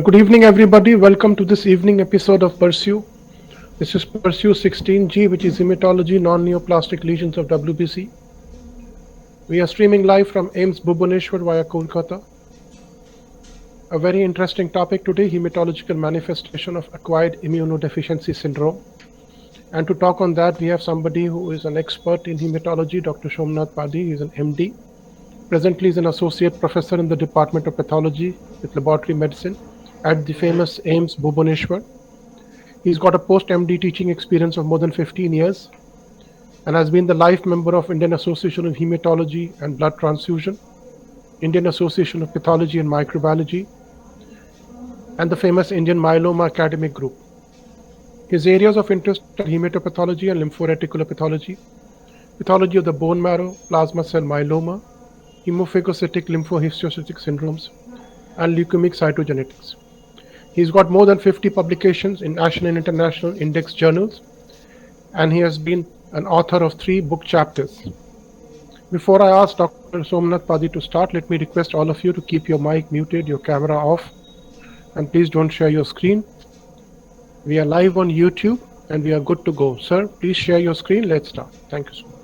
Good evening, everybody. Welcome to this evening episode of Pursue. This is Pursue 16G, which is Hematology Non-Neoplastic Lesions of WBC. We are streaming live from AIIMS Bhubaneswar via Kolkata. A very interesting topic today, hematological manifestation of acquired immunodeficiency syndrome. And to talk on that, we have somebody who is an expert in hematology, Dr. Somanath Padhi. He is an MD. Presently, he is an associate professor in the Department of Pathology with Laboratory Medicine at the famous AIIMS Bhubaneswar. He's got a post-MD teaching experience of more than 15 years and has been the life member of Indian Association of Hematology and Blood Transfusion, Indian Association of Pathology and Microbiology, and the famous Indian Myeloma Academic Group. His areas of interest are hematopathology and lymphoreticular pathology, pathology of the bone marrow, plasma cell myeloma, hemophagocytic lymphohistiocytic syndromes, and leukemic cytogenetics. He's got more than 50 publications in national and international index journals, and he has been an author of 3 book chapters. Before I ask Dr. Somanath Padhi to start, let me request all of you to keep your mic muted, your camera off, and please don't share your screen. We are live on YouTube and we are good to go. Sir, please share your screen. Let's start. Thank you so much.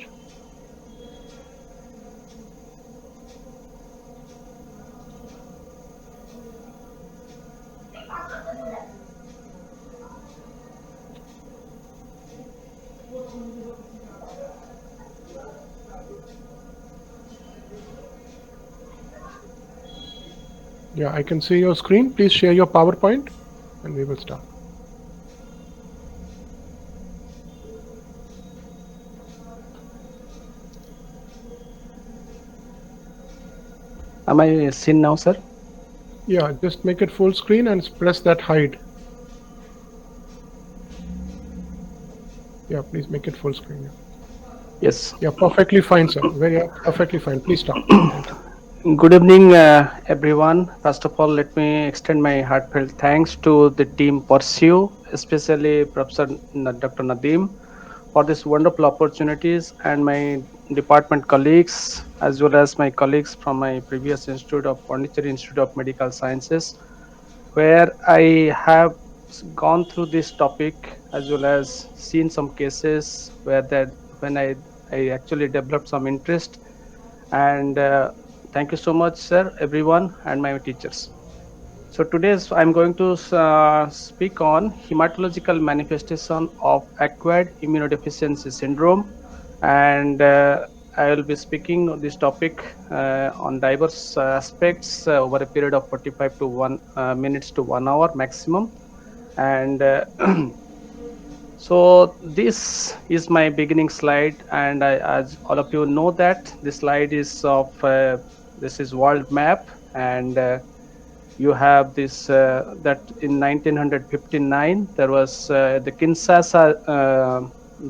Yeah, I can see your screen. Please share your PowerPoint and we will start. Am I seen now, sir? Yeah, just make it full screen and press that hide. Yeah, please make it full screen. Yeah. Yes. Yeah, perfectly fine, sir. Perfectly fine. Please start. Thank you. Good evening, everyone. First of all, let me extend my heartfelt thanks to the team Pursue, especially Professor Dr. Nadeem, for these wonderful opportunities, and my department colleagues, as well as my colleagues from my previous institute of Pondicherry Institute of Medical Sciences, where I have gone through this topic as well as seen some cases where that when I actually developed some interest. And thank you so much, sir, everyone, and my teachers. So today I'm going to speak on hematological manifestation of acquired immunodeficiency syndrome, and I will be speaking on this topic on diverse aspects over a period of 45 to 1 minutes to 1 hour maximum. And so this is my beginning slide, and as all of you know that this slide is of this is world map, and you have this that in 1959 there was the Kinshasa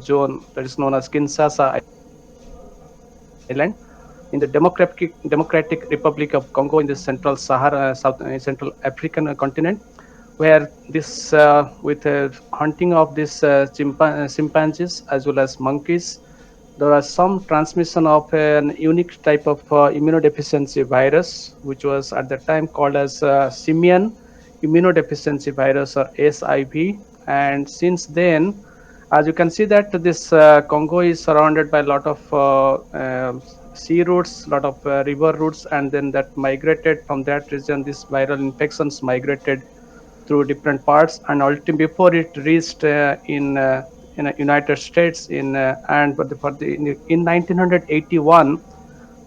zone that is known as Kinshasa Island in the Democratic Republic of Congo in the Central Sahara, Central African continent, where this with hunting of these chimpanzees as well as monkeys, there was some transmission of an unique type of immunodeficiency virus, which was at the time called as simian immunodeficiency virus, or SIV. And since then, as you can see that this Congo is surrounded by a lot of sea routes, lot of river routes, and then that migrated from that region. This viral infections migrated through different parts, and ultimately before it reached in the United States and in 1981,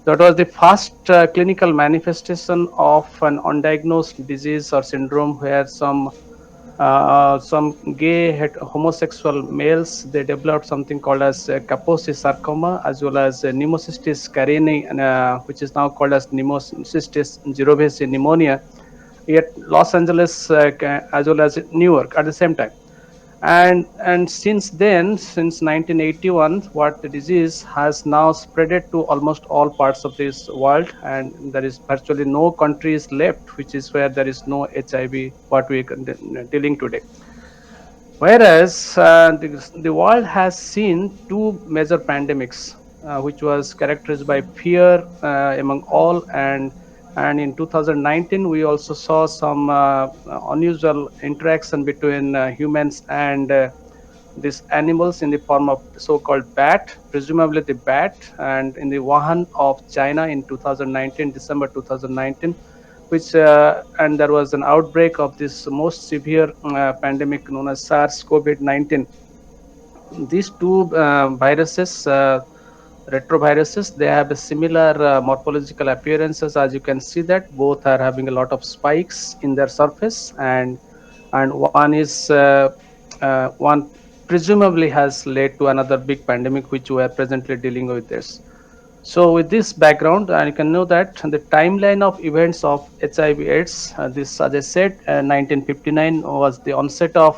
that was the first clinical manifestation of an undiagnosed disease or syndrome where some gay homosexual males, they developed something called as Kaposi sarcoma, as well as pneumocystis carinii, which is now called as pneumocystis jirovecii pneumonia, at Los Angeles as well as New York at the same time. And since then, since 1981, what the disease has now spreaded to almost all parts of this world, and there is virtually no countries left which is where there is no HIV what we are dealing today. Whereas the world has seen 2 major pandemics, which was characterized by fear among all, and And in 2019, we also saw some unusual interaction between humans and these animals in the form of so-called bat, presumably the bat, and in the Wuhan of China in 2019, December 2019, which and there was an outbreak of this most severe pandemic known as SARS-CoV-19. These two viruses, retroviruses, they have a similar morphological appearances. As you can see that both are having a lot of spikes in their surface, and one is one presumably has led to another big pandemic which we are presently dealing with this. So with this background, you can know that the timeline of events of HIV/AIDS, this, as I said, 1959 was the onset of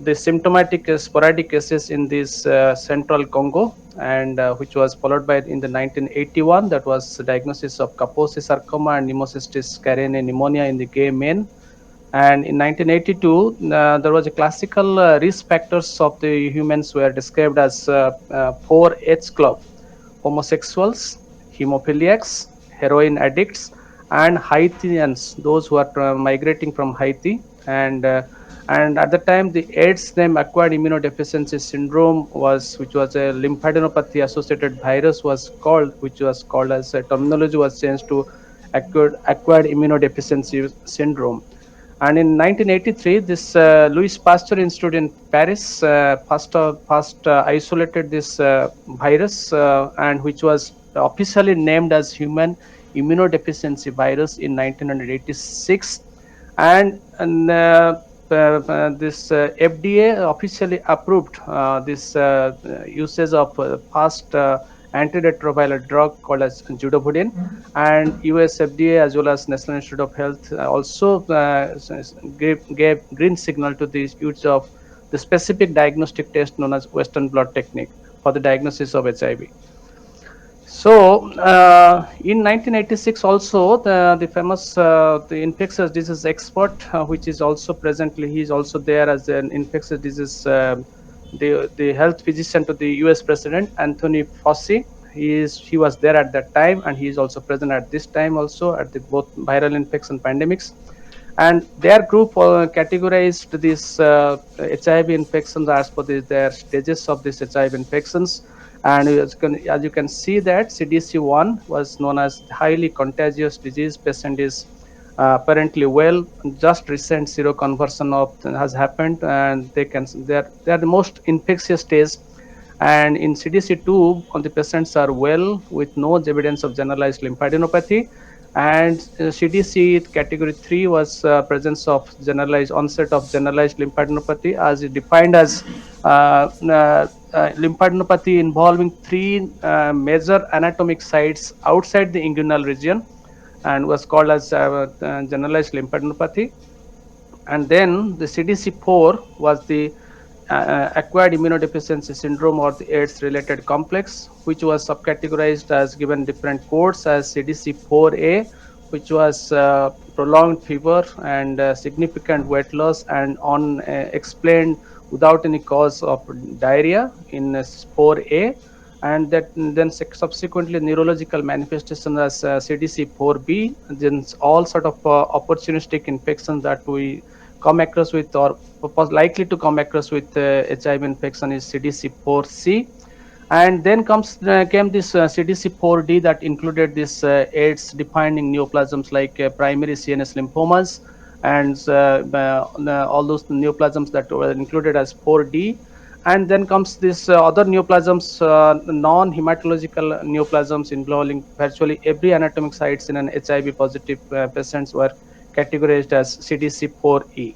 the symptomatic sporadic cases in this central Congo, and which was followed by in the 1981, that was diagnosis of Kaposi sarcoma and Pneumocystis carinii pneumonia in the gay men. And in 1982, there was a classical risk factors of the humans were described as 4H club: homosexuals, hemophiliacs, heroin addicts, and Haitians, those who are migrating from Haiti. And at the time, the AIDS name acquired immunodeficiency syndrome was, which was a lymphadenopathy associated virus, was called, which was called as a terminology was changed to acquired immunodeficiency syndrome. And in 1983, this Louis Pasteur Institute in Paris first isolated this virus, and which was officially named as human immunodeficiency virus in 1986. And this FDA officially approved this usage of first antiretroviral drug called as Judovudin, and US FDA as well as National Institute of Health also gave green signal to the use of the specific diagnostic test known as Western blot technique for the diagnosis of HIV. So in 1986 also the famous the infectious disease expert, which is also presently, he is also there as an infectious disease the health physician to the US President Anthony Fauci. He was there at that time, and he is also present at this time also at the both viral infection pandemics. And their group categorized these HIV infections as per their stages of these HIV infections. And as you can see that CDC1 was known as highly contagious disease. Patient is apparently well. Just recent seroconversion of has happened, and they are the most infectious stage. And in CDC2, the patients are well with no evidence of generalized lymphadenopathy. And CDC category 3 was presence of generalized onset of generalized lymphadenopathy, as defined as lymphadenopathy involving three major anatomic sites outside the inguinal region, and was called as generalized lymphadenopathy. And then the CDC4 was the acquired immunodeficiency syndrome or the AIDS related complex, which was subcategorized as given different codes as CDC4A, which was prolonged fever and significant weight loss and unexplained without any cause of diarrhea in 4A. And that then subsequently neurological manifestation as CDC4B, then all sort of opportunistic infections that we come across with or likely to come across with HIV infection is CDC4C. And then came this CDC4D that included this AIDS defining neoplasms like primary CNS lymphomas, and all those neoplasms that were included as 4D. And then comes this other neoplasms, non-hematological neoplasms involving virtually every anatomic sites in an HIV positive patients were categorized as CDC4E.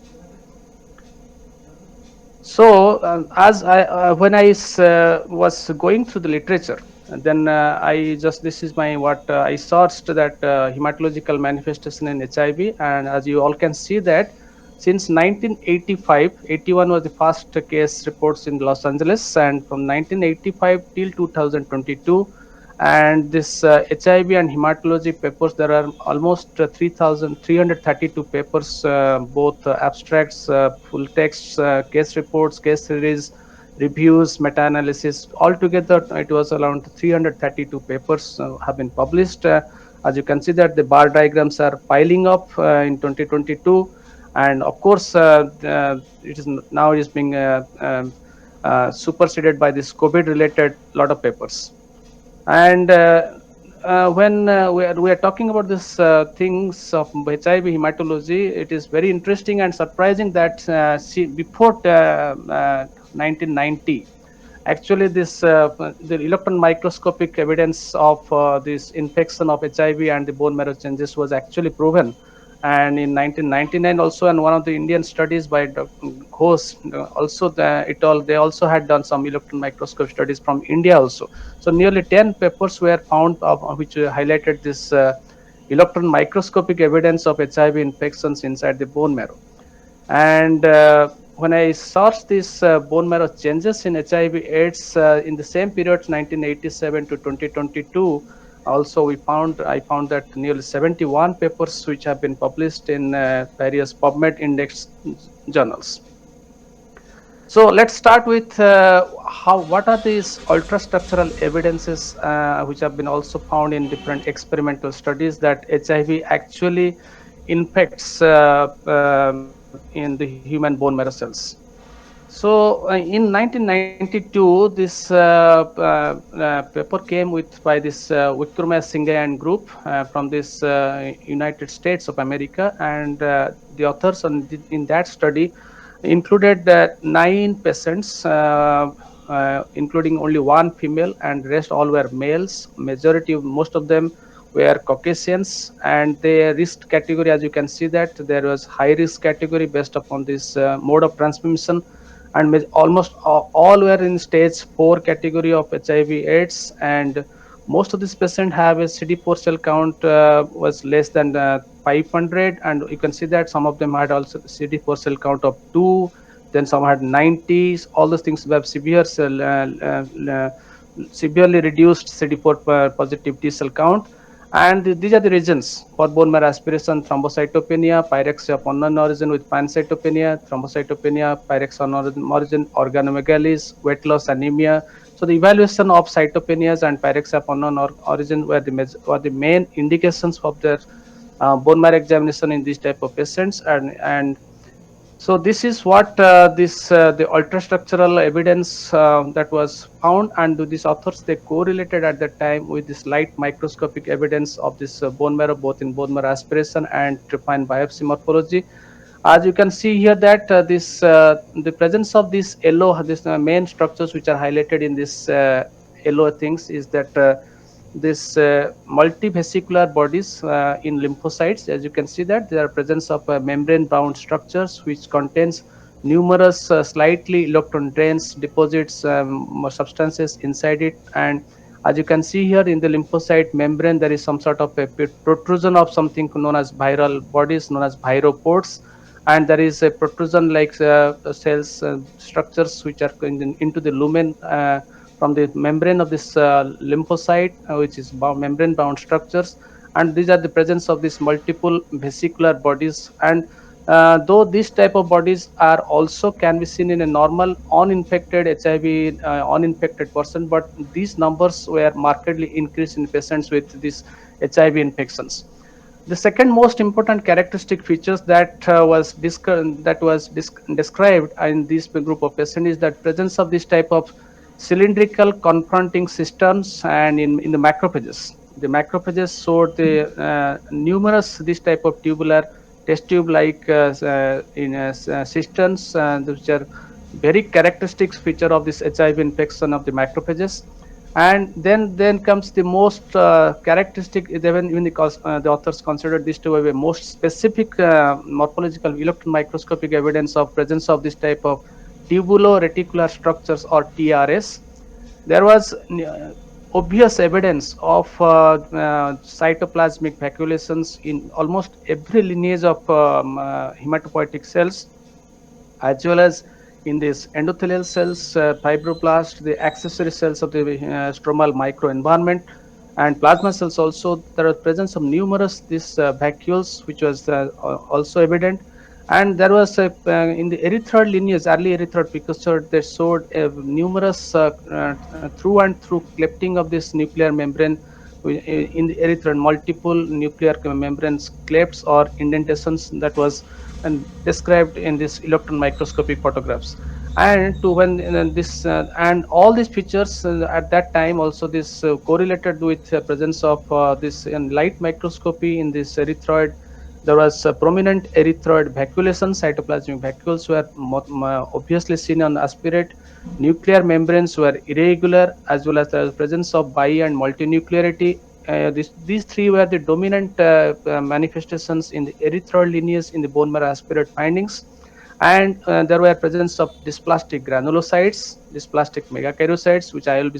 So as I when I was going through the literature, and then I just, this is my what I searched that hematological manifestation in HIV, and as you all can see that since 1985, 81 was the first case reports in Los Angeles, and from 1985 till 2022, and this HIV and hematology papers, there are almost 3,332 papers, both abstracts, full texts, case reports, case series, reviews, meta-analysis. Altogether, it was around 332 papers have been published. As you can see that the bar diagrams are piling up in 2022, and of course it is now is being superseded by this COVID related lot of papers. And when we are talking about this things of HIV hematology, it is very interesting and surprising that before 1990, actually this the electron microscopic evidence of this infection of HIV and the bone marrow changes was actually proven. And in 1999 also, and one of the Indian studies by Dr. Ghosh, also they also had done some electron microscope studies from India also. So nearly 10 papers were found of which highlighted this electron microscopic evidence of HIV infections inside the bone marrow. And when I searched these bone marrow changes in HIV/AIDS in the same period, 1987 to 2022, also I found that nearly 71 papers which have been published in various PubMed index journals. So let's start with what are these ultrastructural evidences which have been also found in different experimental studies that HIV actually infects in the human bone marrow cells. So in 1992, this paper came by this Vikrama Singh and group from this United States of America, and the authors in that study included 9 patients, including only one female, and rest all were males. Most of them were Caucasians, and the risk category, as you can see, that there was high risk category based upon this mode of transmission, and almost all were in stage 4 category of HIV/AIDS, and most of these patients have a CD4 cell count was less than 500, and you can see that some of them had also CD4 cell count of 2, then some had 90s. All those things have severely reduced CD4 positive T cell count. And these are the regions for bone marrow aspiration: thrombocytopenia, pyrexia of unknown origin with pancytopenia, thrombocytopenia, pyrexia of unknown origin, organomegalies, weight loss, anemia. So the evaluation of cytopenias and pyrexia of unknown origin were the main indications of their bone marrow examination in these type of patients. And so this is what the ultrastructural evidence that was found, and these authors, they correlated at that time with this light microscopic evidence of this bone marrow, both in bone marrow aspiration and trephine biopsy morphology. As you can see here that the presence of this yellow, this main structures which are highlighted in this yellow things, is that this multivesicular bodies in lymphocytes. As you can see that there are presence of membrane bound structures which contains numerous slightly electron dense deposits, substances inside it. And as you can see here in the lymphocyte membrane, there is some sort of a protrusion of something known as viral bodies, known as viropores, and there is a protrusion like cells structures which are into the lumen from the membrane of this lymphocyte, which is membrane bound structures. And these are the presence of these multiple vesicular bodies. And though these type of bodies are also can be seen in a normal uninfected HIV uninfected person, but these numbers were markedly increased in patients with these HIV infections. The second most important characteristic features that described in this group of patients is that presence of this type of cylindrical confronting systems and in the macrophages. The macrophages showed the numerous this type of tubular test tube like systems, which are very characteristic feature of this HIV infection of the macrophages. And then comes the most characteristic, even the authors considered this to be a most specific morphological electron microscopic evidence of presence of this type of tubulo-reticular structures, or TRS. There was obvious evidence of cytoplasmic vacuolations in almost every lineage of hematopoietic cells, as well as in these endothelial cells, fibroblast, the accessory cells of the stromal microenvironment, and plasma cells also. There are presence of numerous these vacuoles, which was also evident. And there was in the erythroid lineage, early erythroid precursor, they showed numerous through and through clepting of this nuclear membrane in the erythroid, multiple nuclear membranes clefts or indentations that was and described in this electron microscopic photographs. And to when this and all these features at that time also this correlated with presence of this in light microscopy in this erythroid. There was a prominent erythroid vacuolation. Cytoplasmic vacuoles were obviously seen on aspirate. Nuclear membranes were irregular, as well as the presence of bi and multinuclearity. These three were the dominant manifestations in the erythroid lineage in the bone marrow aspirate findings. And there were presence of dysplastic granulocytes, dysplastic megakaryocytes, which I will be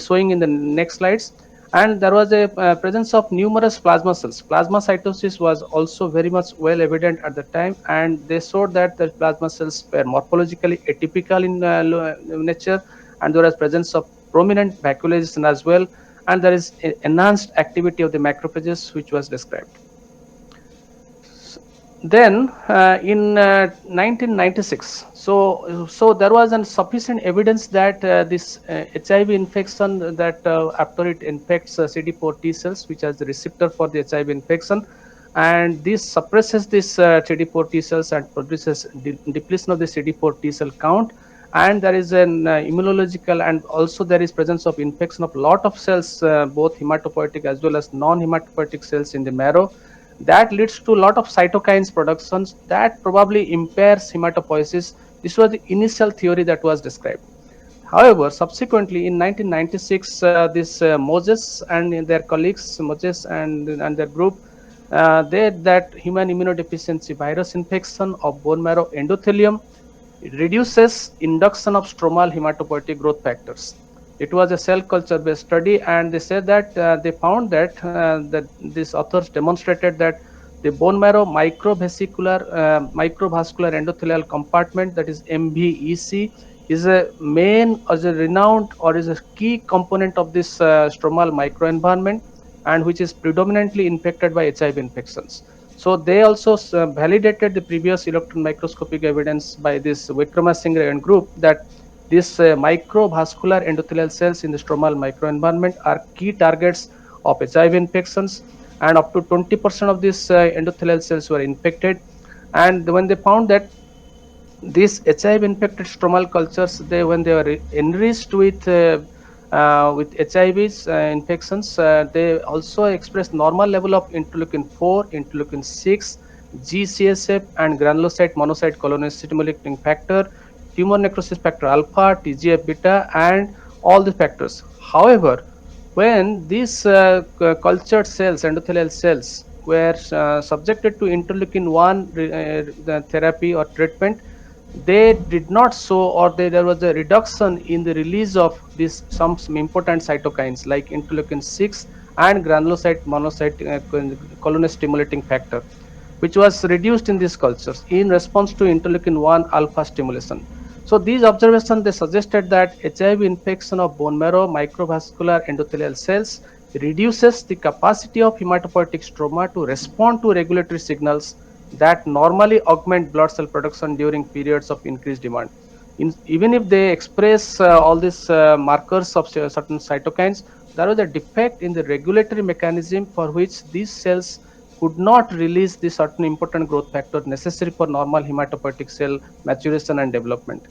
showing in the next slides. And there was a presence of numerous plasma cells. Plasmacytosis was also very much well evident at the time, and they showed that the plasma cells were morphologically atypical in nature, and there was presence of prominent vacuolation as well, and there is enhanced activity of the macrophages, which was described. Then in 1996, so there was an sufficient evidence that this HIV infection, that after it infects CD4 T cells, which is the receptor for the HIV infection, and this suppresses this CD4 T cells and produces depletion of the CD4 T cell count. And there is an immunological, and also there is presence of infection of lot of cells, both hematopoietic as well as non-hematopoietic cells in the marrow. That leads to a lot of cytokines productions that probably impairs hematopoiesis. This was the initial theory that was described. However, subsequently in 1996, this Moses and their colleagues, Moses and their group, they that human immunodeficiency virus infection of bone marrow endothelium, it reduces induction of stromal hematopoietic growth factors. It was a cell culture based study, and they said that they found that these authors demonstrated that the bone marrow microvascular endothelial compartment, that is MVEC, is a main, as a renowned or is a key component of this stromal microenvironment, and which is predominantly infected by HIV infections. So they also validated the previous electron microscopic evidence by this Wickramasinghe and group that these microvascular endothelial cells in the stromal microenvironment are key targets of HIV infections, and up to 20% of these endothelial cells were infected. And when they found that these HIV infected stromal cultures, when they were enriched with HIV's infections, they also express normal level of interleukin 4, interleukin 6, GCSF, and granulocyte monocyte colony-stimulating factor, tumor necrosis factor alpha, TGF beta, and all the factors. However, when these cultured cells, endothelial cells, were subjected to interleukin 1 therapy or treatment, they did not show, or there was a reduction in the release of these some important cytokines like interleukin 6 and granulocyte monocyte colony stimulating factor, which was reduced in these cultures in response to interleukin 1 alpha stimulation. So these observations, they suggested that HIV infection of bone marrow microvascular endothelial cells reduces the capacity of hematopoietic stroma to respond to regulatory signals that normally augment blood cell production during periods of increased demand. Even if they express all these markers of certain cytokines, there was a defect in the regulatory mechanism for which these cells could not release the certain important growth factor necessary for normal hematopoietic cell maturation and development.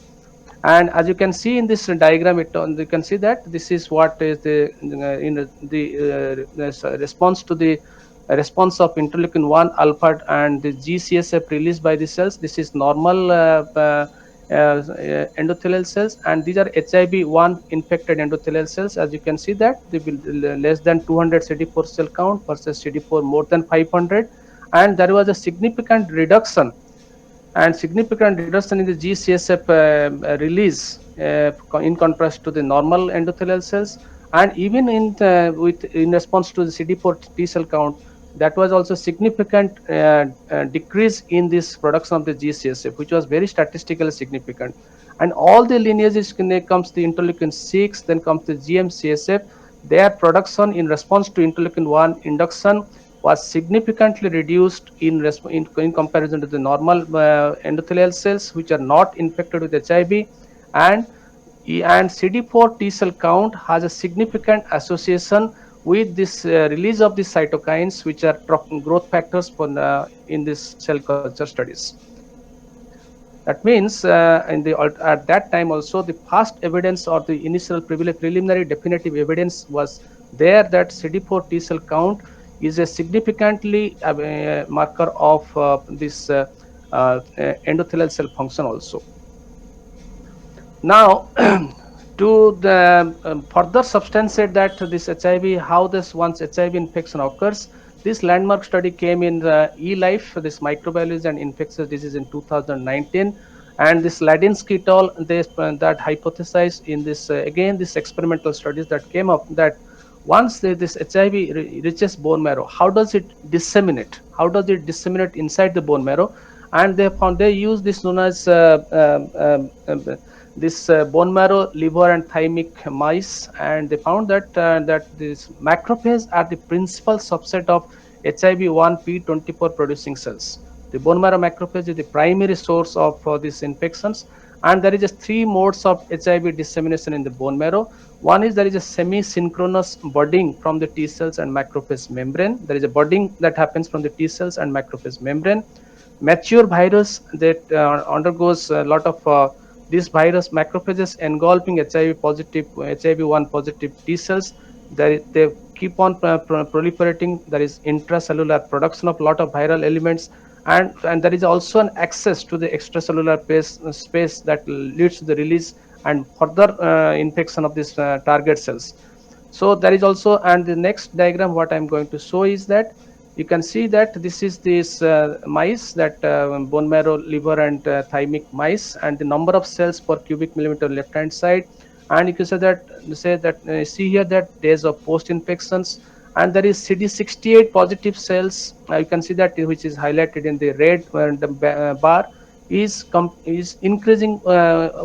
And as you can see in this diagram, you can see that this is what is the response to the response of interleukin 1 alpha and the GCSF released by the cells. This is normal endothelial cells, and these are HIV-1 infected endothelial cells. As you can see that they will less than 200 CD4 cell count versus CD4 more than 500, and there was a significant reduction in the GCSF release in contrast to the normal endothelial cells, and even in response to the CD4 T cell count, that was also significant decrease in this production of the GCSF, which was very statistically significant. And all the lineages, comes the interleukin 6, then comes the GM-CSF. Their production in response to interleukin 1 induction was significantly reduced in comparison to the normal endothelial cells, which are not infected with HIV, and CD4 T cell count has a significant association with this release of these cytokines, which are growth factors for in this cell culture studies. That means at that time also the first evidence or the initial preliminary definitive evidence was there that CD4 T cell count is a significantly marker of this endothelial cell function also. Now, to the further substantiate that this HIV, how this once HIV infection occurs, this landmark study came in the eLife, this microbiology and infectious disease in 2019, and this Ladinsky et al. That hypothesized in this again this experimental studies that came up that once this HIV reaches bone marrow, how does it disseminate? How does it disseminate inside the bone marrow? And they found they use this known as this bone marrow, liver, and thymic mice, and they found that these macrophages are the principal subset of HIV-1 P24 producing cells. The bone marrow macrophage is the primary source of these infections, and there is just three modes of HIV dissemination in the bone marrow. One is there is a semi-synchronous budding from the T cells and macrophage membrane. There is a budding that happens from the T cells and macrophage membrane. Mature virus that undergoes a lot of this virus macrophages engulfing HIV positive, HIV-1 positive T cells. They keep on proliferating. There is intracellular production of lot of viral elements, and there is also an access to the extracellular space that leads to the release and further infection of these target cells. So there is also, and the next diagram what I'm going to show is that you can see that this is this mice, that bone marrow, liver, and thymic mice, and the number of cells per cubic millimeter left hand side, and you can say that see here that days of post infections, and there is CD68 positive cells. You can see that which is highlighted in the red bar is increasing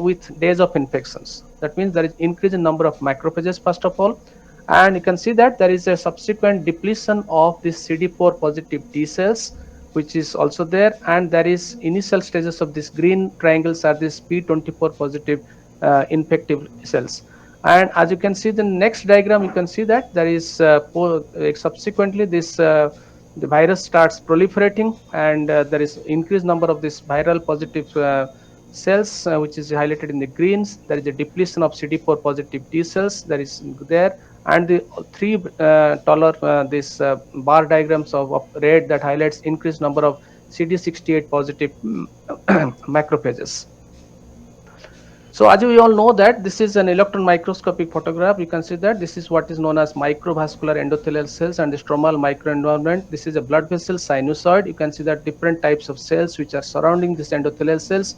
with days of infections. That means there is increase in number of macrophages first of all, and you can see that there is a subsequent depletion of the CD4 positive T cells, which is also there, and there is initial stages of this green triangles are this P24 positive infective cells. And as you can see the next diagram, you can see that there is subsequently this the virus starts proliferating, and there is increased number of this viral positive cells, which is highlighted in the greens. There is a depletion of CD4 positive T cells that is there, and the three taller this bar diagrams of red that highlights increased number of CD68 positive macrophages. So as we all know that this is an electron microscopic photograph. You can see that this is what is known as microvascular endothelial cells and the stromal microenvironment. This is a blood vessel sinusoid. You can see that different types of cells which are surrounding this endothelial cells.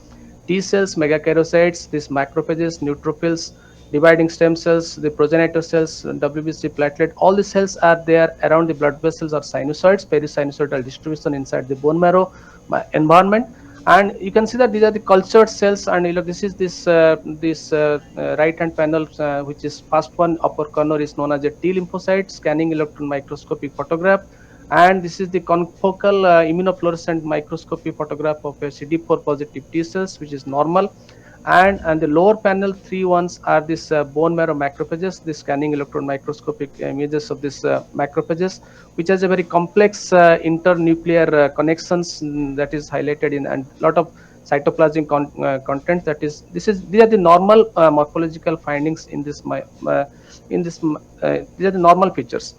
T cells, megakaryocytes, these macrophages, neutrophils, dividing stem cells, the progenitor cells, WBC platelet, all the cells are there around the blood vessels or sinusoids, perisinusoidal distribution inside the bone marrow environment. And you can see that these are the cultured cells, and this is this right hand panel, which is first one upper corner is known as a T lymphocyte scanning electron microscopic photograph, and this is the confocal immunofluorescent microscopy photograph of a CD4 positive T cells, which is normal. And the lower panel three ones are this bone marrow macrophages, the scanning electron microscopic images of this macrophages, which has a very complex internuclear connections that is highlighted in, and lot of cytoplasmic content. That is, these are the normal morphological findings in this these are the normal features.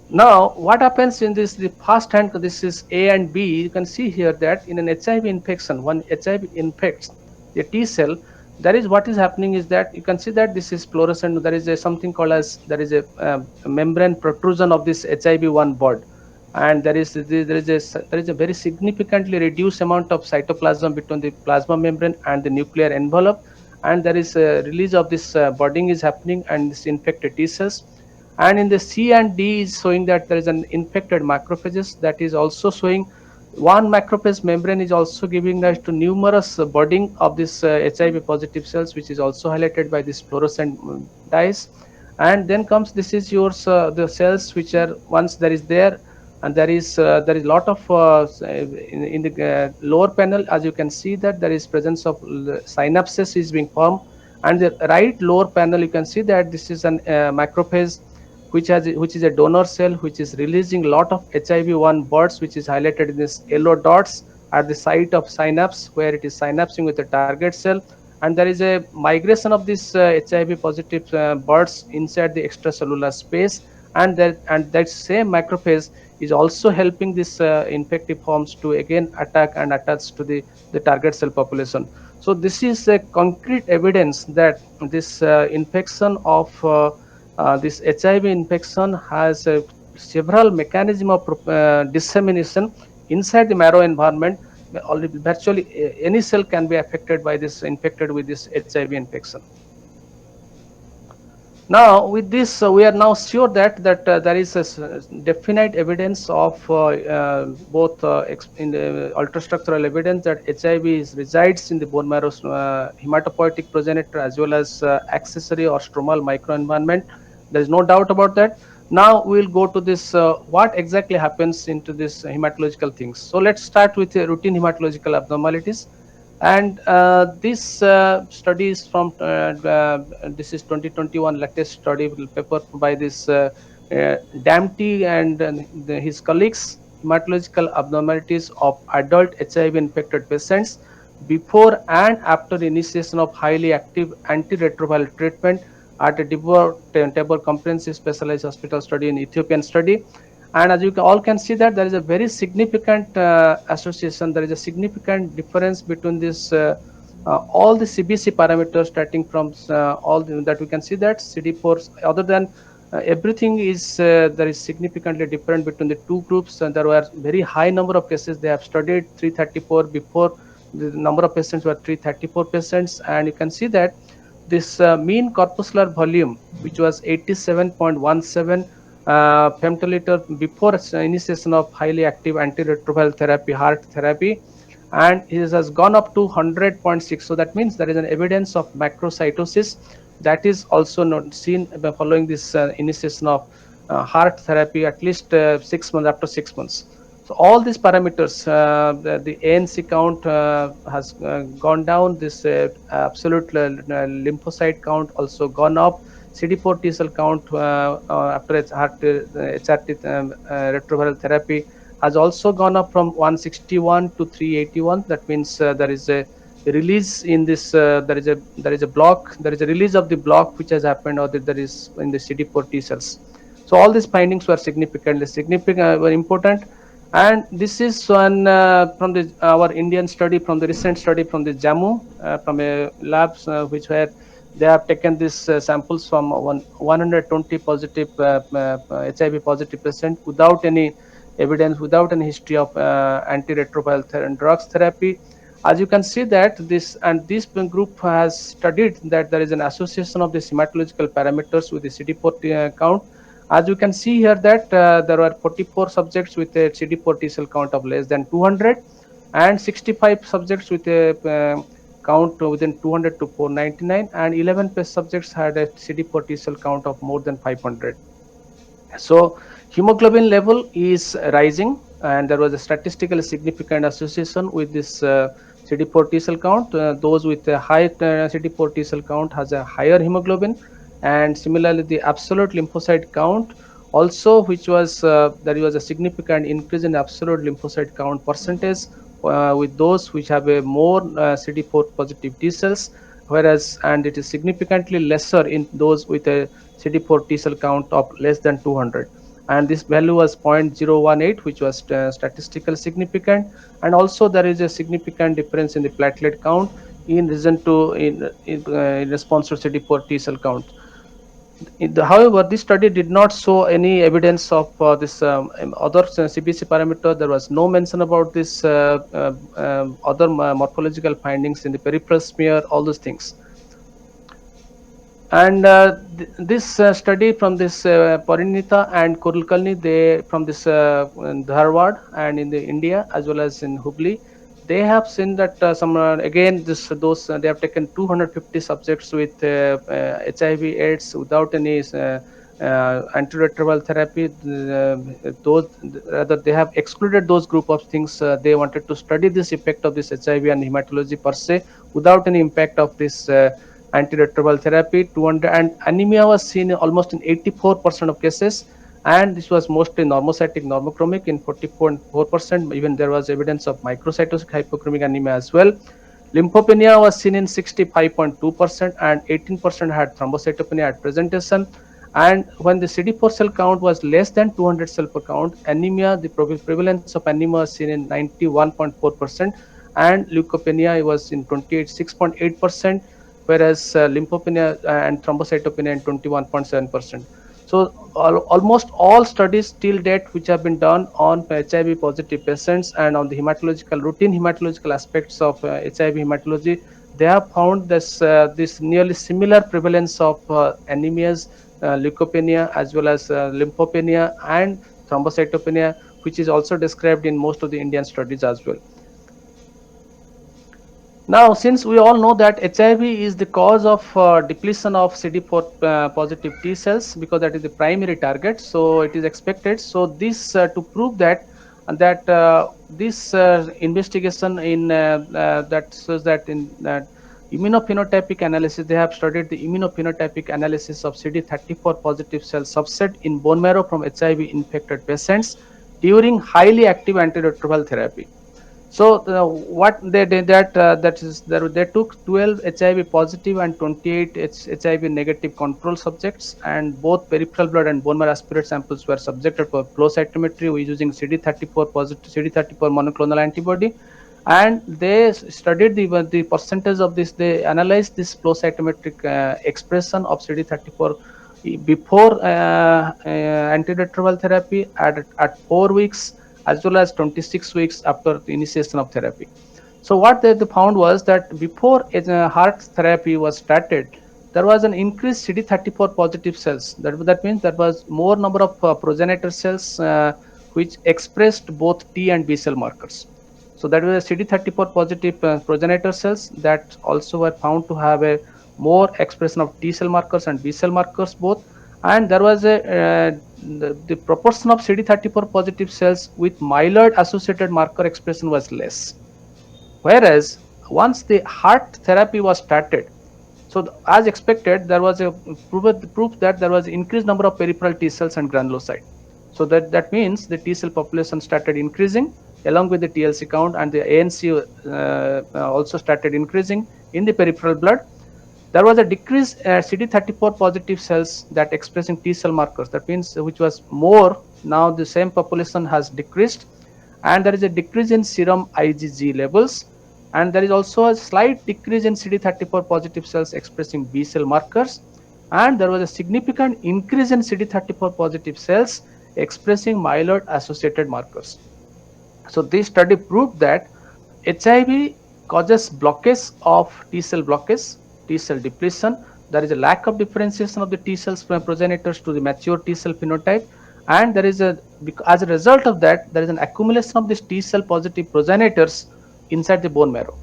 Now, what happens in this, the first hand, this is A and B, you can see here that in an HIV infection, when HIV infects the T cell, there is what is happening is that you can see that this is fluorescent, there is a something called as, there is a membrane protrusion of this HIV-1 bud, and there is a very significantly reduced amount of cytoplasm between the plasma membrane and the nuclear envelope, and there is a release of this budding is happening and this infected T cells. And in the C and D is showing that there is an infected macrophages, that is also showing one macrophage membrane is also giving rise to numerous budding of this HIV positive cells, which is also highlighted by this fluorescent dyes. And then comes, this is yours the cells which are once there is there, and there is lot of in the lower panel, as you can see that there is presence of synapses is being formed, and the right lower panel you can see that this is an macrophage which is a donor cell which is releasing a lot of HIV-1 bursts, which is highlighted in this yellow dots at the site of synapse, where it is synapsing with the target cell, and there is a migration of this HIV positive bursts inside the extracellular space, and that same macrophage is also helping this infective forms to again attack and attach to the target cell population. So this is a concrete evidence that this infection of this HIV infection has several mechanism of dissemination inside the marrow environment. Virtually any cell can be affected by this, infected with this HIV infection. Now, with this, we are now sure that there is a definite evidence of both in the ultrastructural evidence that HIV resides in the bone marrow hematopoietic progenitor as well as accessory or stromal microenvironment. There is no doubt about that. Now we will go to this what exactly happens into this hematological things. So let's start with routine hematological abnormalities. And this study is from this is 2021 latest study paper by this Damty and his colleagues, hematological abnormalities of adult HIV infected patients before and after initiation of highly active antiretroviral treatment at a Tabor Comprehensive Specialized Hospital study in Ethiopian study. And as you all can see that there is a very significant association, there is a significant difference between this all the CBC parameters starting from that we can see that CD4 other than everything is there is significantly different between the two groups, and there were very high number of cases. They have studied 334 before, the number of patients were 334 patients, and you can see that this mean corpuscular volume, which was 87.17 femtoliter before initiation of highly active antiretroviral therapy, heart therapy, and it has gone up to 100.6. So that means there is an evidence of macrocytosis that is also not seen following this initiation of heart therapy at least 6 months, after 6 months. So all these parameters, the ANC count has gone down. This absolute lymphocyte count also gone up. CD4 T cell count after HRT retroviral therapy has also gone up from 161 to 381. That means there is a release in this. There is a block. There is a release of the block which has happened, or that there is in the CD4 T cells. So all these findings were were important. And this is one from the our Indian study, from the recent study from the Jammu, from a labs which were they have taken these samples from 120 positive HIV positive patient without any evidence, without any history of antiretroviral drugs therapy. As you can see that this group has studied that there is an association of the hematological parameters with the CD4 count. As you can see here that there were 44 subjects with a CD4 T cell count of less than 200 and 65 subjects with a count within 200 to 499, and 11 subjects had a CD4 T cell count of more than 500. So hemoglobin level is rising, and there was a statistically significant association with this CD4 T cell count. Those with a high CD4 T cell count has a higher hemoglobin, and similarly the absolute lymphocyte count also, which was there was a significant increase in absolute lymphocyte count percentage with those which have a more CD4 positive T cells, whereas and it is significantly lesser in those with a CD4 T cell count of less than 200, and this value was 0.018, which was statistically significant. And also there is a significant difference in the platelet count in reason to in response to CD4 T cell count. However, this study did not show any evidence of this other CBC parameter. There was no mention about this other morphological findings in the peripheral smear, all those things. And this study from this Parinita and Kulkarni, they from this Dharwad and in the India as well as in Hubli, they have seen that some again this those they have taken 250 subjects with HIV/AIDS without any antiretroviral therapy. Those rather they have excluded those group of things. They wanted to study this effect of this HIV and hematology per se without any impact of this antiretroviral therapy. 200, and anemia was seen almost in 84% of cases, and this was mostly normocytic normochromic in 44%. Even there was evidence of microcytosis hypochromic anemia as well. Lymphopenia was seen in 65.2%, and 18% had thrombocytopenia at presentation. And when the CD4 cell count was less than 200 cell per count, anemia, the prevalence of anemia was seen in 91.4%, and leukopenia was in 6.8%, whereas lymphopenia and thrombocytopenia in 21.7%. So almost all studies till date which have been done on HIV positive patients and on the hematological routine hematological aspects of HIV hematology, they have found this nearly similar prevalence of anemias, leukopenia, as well as lymphopenia and thrombocytopenia, which is also described in most of the Indian studies as well. Now, since we all know that HIV is the cause of depletion of CD4 positive T cells, because that is the primary target, so it is expected. So this to prove that this investigation in that shows that in that immunophenotypic analysis, they have studied the immunophenotypic analysis of CD34 positive cell subset in bone marrow from HIV infected patients during highly active antiretroviral therapy. So what they did that they took 12 HIV positive and 28 HIV negative control subjects, and both peripheral blood and bone marrow aspirate samples were subjected for flow cytometry using CD34 positive CD34 monoclonal antibody, and they studied the percentage of this. They analyzed this flow cytometric expression of CD34 before antiretroviral therapy at 4 weeks, as well as 26 weeks after the initiation of therapy. So what they found was that before heart therapy was started, there was an increased CD34 positive cells. That means there was more number of progenitor cells which expressed both T and B cell markers. So that was CD34 positive progenitor cells that also were found to have a more expression of T cell markers and B cell markers both. And there was the proportion of CD34 positive cells with myeloid associated marker expression was less. Whereas once the heart therapy was started, so as expected, there was a proof that there was increased number of peripheral T cells and granulocyte. So that means the T cell population started increasing along with the TLC count, and the ANC also started increasing in the peripheral blood. There was a decrease CD34 positive cells that expressing T cell markers. That means which was more. Now the same population has decreased, and there is a decrease in serum IgG levels, and there is also a slight decrease in CD34 positive cells expressing B cell markers, and there was a significant increase in CD34 positive cells expressing myeloid associated markers. So this study proved that HIV causes blockage of T cell blockage, T cell depletion. There is a lack of differentiation of the T cells from progenitors to the mature T cell phenotype, and there is as a result of that, there is an accumulation of these T cell positive progenitors inside the bone marrow.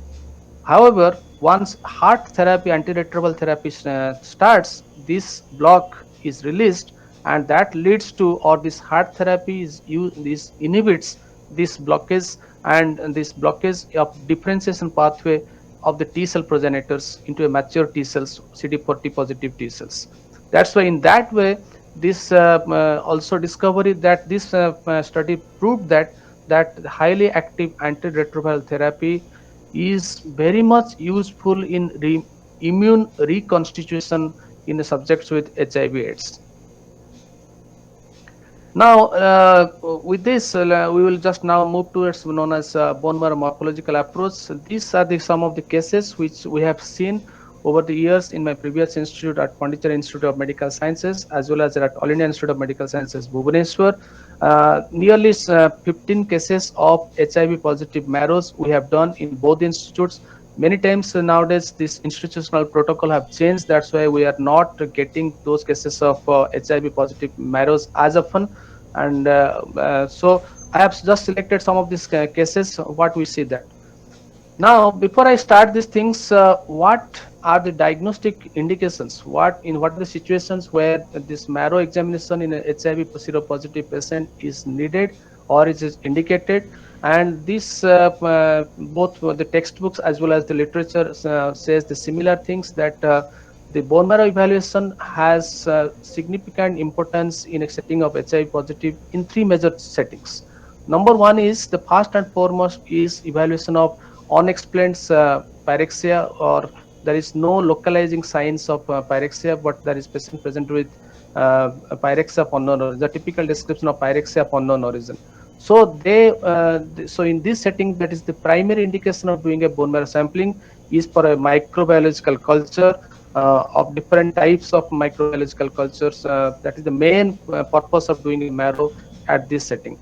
However, once heart therapy, antiretroviral therapy starts, this block is released, and that leads to, or this heart therapy this inhibits this blockage, and this blockage of differentiation pathway of the T cell progenitors into a mature T cells, CD40 positive T cells. That's why in that way, this also discovery that this study proved that highly active antiretroviral therapy is very much useful in immune reconstitution in the subjects with HIV/AIDS. Now, with this, we will just now move towards known as bone marrow morphological approach. These are some of the cases which we have seen over the years in my previous institute at Pondicherry Institute of Medical Sciences, as well as at All India Institute of Medical Sciences, Bhubaneswar. Nearly 15 cases of HIV positive marrows we have done in both institutes. Many times nowadays this institutional protocol have changed. That's why we are not getting those cases of HIV positive marrows as often. And so I have just selected some of these cases, what we see that. Now, before I start these things, what are the diagnostic indications? What are the situations where this marrow examination in a HIV seropositive patient is needed? or it is indicated. And this both the textbooks as well as the literature says the similar things, that the bone marrow evaluation has significant importance in a setting of HIV positive in three major settings. Number one is, the first and foremost is evaluation of unexplained pyrexia, or there is no localizing signs of pyrexia, but there is patient present with pyrexia of unknown origin, the typical description of pyrexia of unknown origin. So so in this setting, that is the primary indication of doing a bone marrow sampling is for a microbiological culture of different types of microbiological cultures. That is the main purpose of doing a marrow at this setting.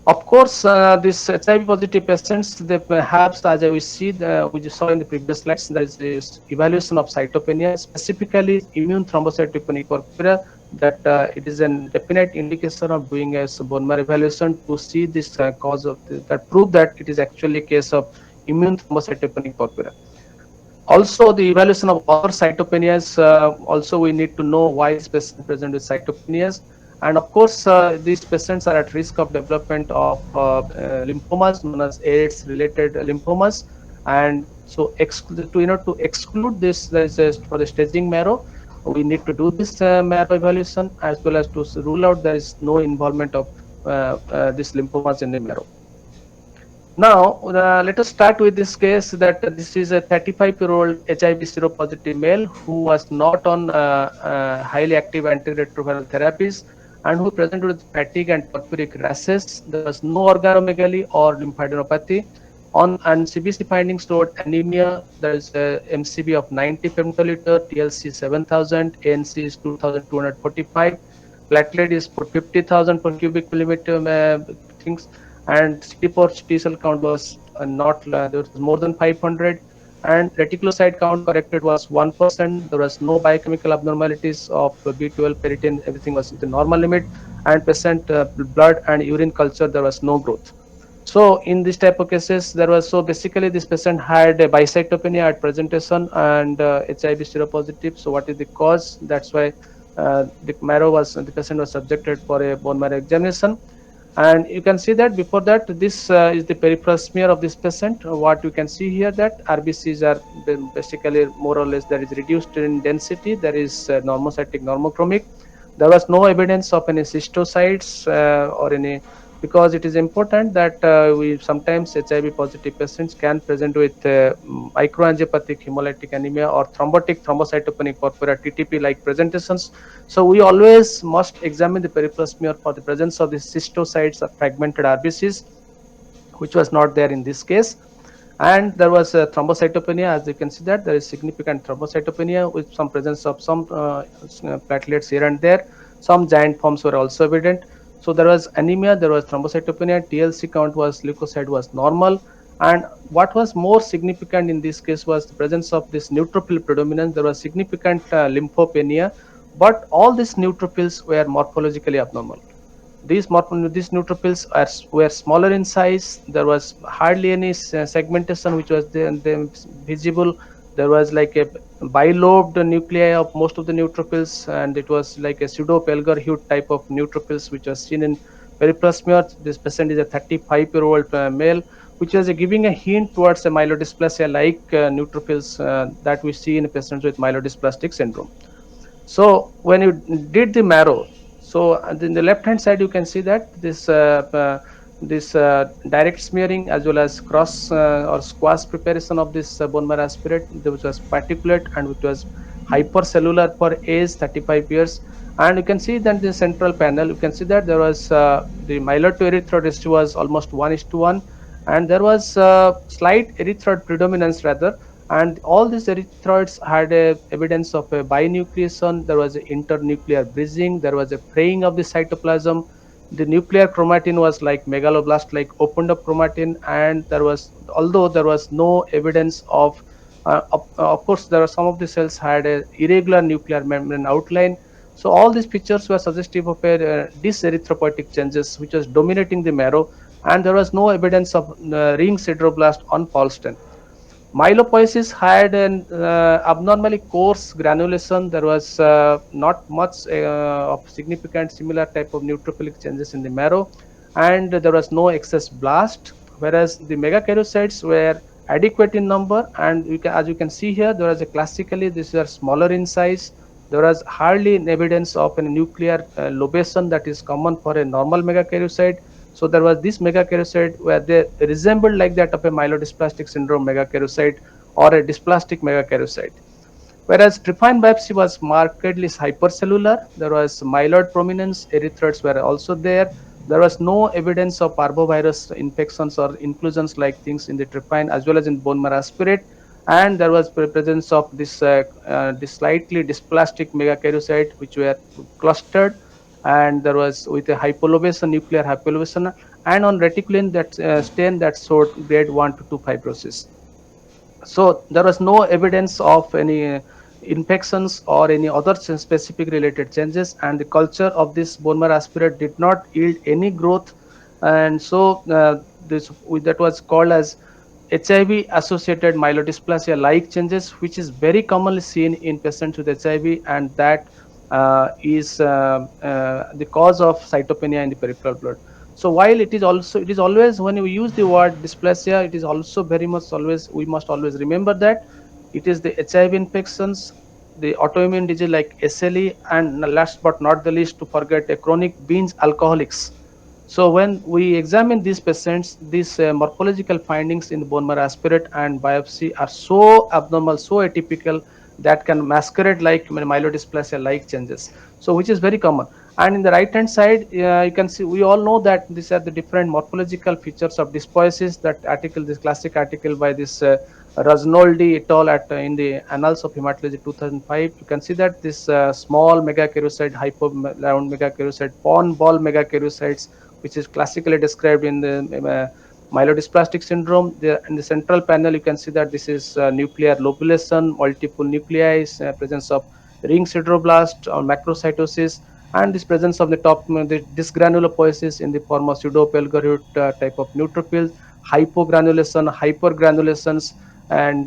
Of course, this HIV positive patients, they have, as we see, we just saw in the previous slides, there is this evaluation of cytopenia, specifically immune thrombocytopenic purpura, that it is a definite indication of doing a bone marrow evaluation to see this cause of that prove that it is actually a case of immune thrombocytopenic purpura. Also, the evaluation of other cytopenias, also we need to know why this patient present with cytopenias. And of course, these patients are at risk of development of lymphomas known as AIDS related lymphomas. And so to exclude this, there is for the staging marrow, we need to do this marrow evaluation, as well as to rule out there is no involvement of this lymphomas in the marrow. Now, let us start with this case, that this is a 35-year-old HIV seropositive male who was not on highly active antiretroviral therapies, and who presented with fatigue and purpuric rashes. There was no organomegaly or lymphadenopathy. And CBC findings showed anemia. There is a MCB of 90 femtoliter, TLC 7,000, ANC is 2,245, platelet is for 50,000 per cubic millimeter things, and CD4 T cell count was not there was more than 500, and reticulocyte count corrected was 1%. There was no biochemical abnormalities of B12 ferritin. Everything was in the normal limit, and patient blood and urine culture, there was no growth. So in this type of cases, there was, so basically this patient had a bicytopenia at presentation, and HIV seropositive. So what is the cause? That's why the patient was subjected for a bone marrow examination. And you can see that before that, this is the peripheral smear of this patient. What you can see here, that RBCs are basically more or less, there is reduced in density, there is normocytic, normochromic. There was no evidence of any cystocytes or any, because it is important that we sometimes HIV positive patients can present with microangiopathic hemolytic anemia or thrombotic thrombocytopenic purpura TTP like presentations. So we always must examine the peripheral smear for the presence of the cystocytes or fragmented RBCs, which was not there in this case. And there was a thrombocytopenia. As you can see, that there is significant thrombocytopenia with some presence of some platelets here and there. Some giant forms were also evident. So there was anemia, there was thrombocytopenia, TLC count was, leukocyte was normal. And what was more significant in this case was the presence of this neutrophil predominance. There was significant lymphopenia, but all these neutrophils were morphologically abnormal. These neutrophils were smaller in size. There was hardly any segmentation which was visible. There was like a bilobed nuclei of most of the neutrophils, and it was like a pseudo pelgar hue type of neutrophils which was seen in peripheral smear. This patient is a 35-year-old male, which was giving a hint towards a myelodysplasia like neutrophils that we see in patients with myelodysplastic syndrome. So when you did the marrow, so in the left hand side you can see that this direct smearing as well as cross or squash preparation of this bone marrow aspirate, which was particulate and which was hypercellular for age 35 years. And you can see that the central panel, you can see that there was the myeloid to erythroid ratio was almost 1:1, and there was slight erythroid predominance rather. And all these erythroids had a evidence of a binucleation. There was a internuclear bridging, there was a fraying of the cytoplasm, the nuclear chromatin was like megaloblast like opened up chromatin, and there was, although there was no evidence of course there are some of the cells had a irregular nuclear membrane outline. So all these pictures were suggestive of a dyserythropoietic changes which was dominating the marrow, and there was no evidence of ring sideroblast on Paulston. Myelopoiesis had an abnormally coarse granulation. There was not much of significant similar type of neutrophilic changes in the marrow. and there was no excess blast, whereas the megakaryocytes were adequate in number, and as you can see here, there was a classically these are smaller in size. There was hardly an evidence of a nuclear lobation that is common for a normal megakaryocyte. So there was this megakaryocyte where they resembled like that of a myelodysplastic syndrome megakaryocyte or a dysplastic megakaryocyte. Whereas tryptophan biopsy was markedly hypercellular, there was myeloid prominence, erythroids were also there. There was no evidence of parvovirus infections or inclusions like things in the tryptophan as well as in bone marrow aspirate. And there was presence of this slightly dysplastic megakaryocyte which were clustered, and there was with a hypolobation, nuclear hypolobation, and on reticulin that stain that showed grade 1 to 2 fibrosis. So there was no evidence of any infections or any other specific related changes, and the culture of this bone marrow aspirate did not yield any growth. And so this that was called as HIV associated myelodysplasia like changes, which is very commonly seen in patients with HIV, and that is the cause of cytopenia in the peripheral blood. So while it is always when we use the word dysplasia, it is also very much always we must always remember that it is the HIV infections, the autoimmune disease like SLE, and last but not the least to forget a chronic binge alcoholics. So when we examine these patients, these morphological findings in the bone marrow aspirate and biopsy are so abnormal, so atypical that can masquerade like myelodysplasia like changes. So which is very common. And in the right hand side, you can see we all know that these are the different morphological features of Dysplasias. That article, this classic article by this Raznoldi et al. At in the Annals of Hematology 2005, you can see that this small megakaryocyte, hypo round megakaryocyte, pawn ball megakaryocytes, which is classically described in the myelodysplastic syndrome. In the central panel, you can see that this is nuclear lobulation, multiple nuclei, presence of ring sideroblast or macrocytosis, and this presence of the top the dysgranulopoiesis in the form of pseudopelgorute type of neutrophils, hypogranulation, hypergranulations, and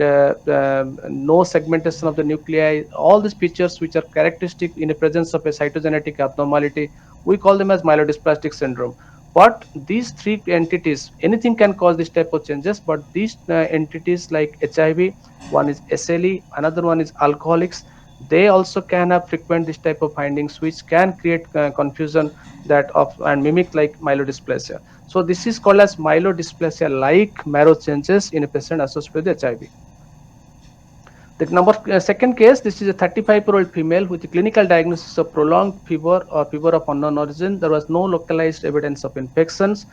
no segmentation of the nuclei. All these features which are characteristic in the presence of a cytogenetic abnormality, we call them as myelodysplastic syndrome. But these three entities, anything can cause this type of changes, but these entities like HIV, one is SLE, another one is alcoholics, they also can have frequent this type of findings which can create confusion that of and mimic like myelodysplasia. So this is called as myelodysplasia like marrow changes in a patient associated with HIV. The second case, this is a 35-year-old female with a clinical diagnosis of prolonged fever or fever of unknown origin. There was no localized evidence of infections.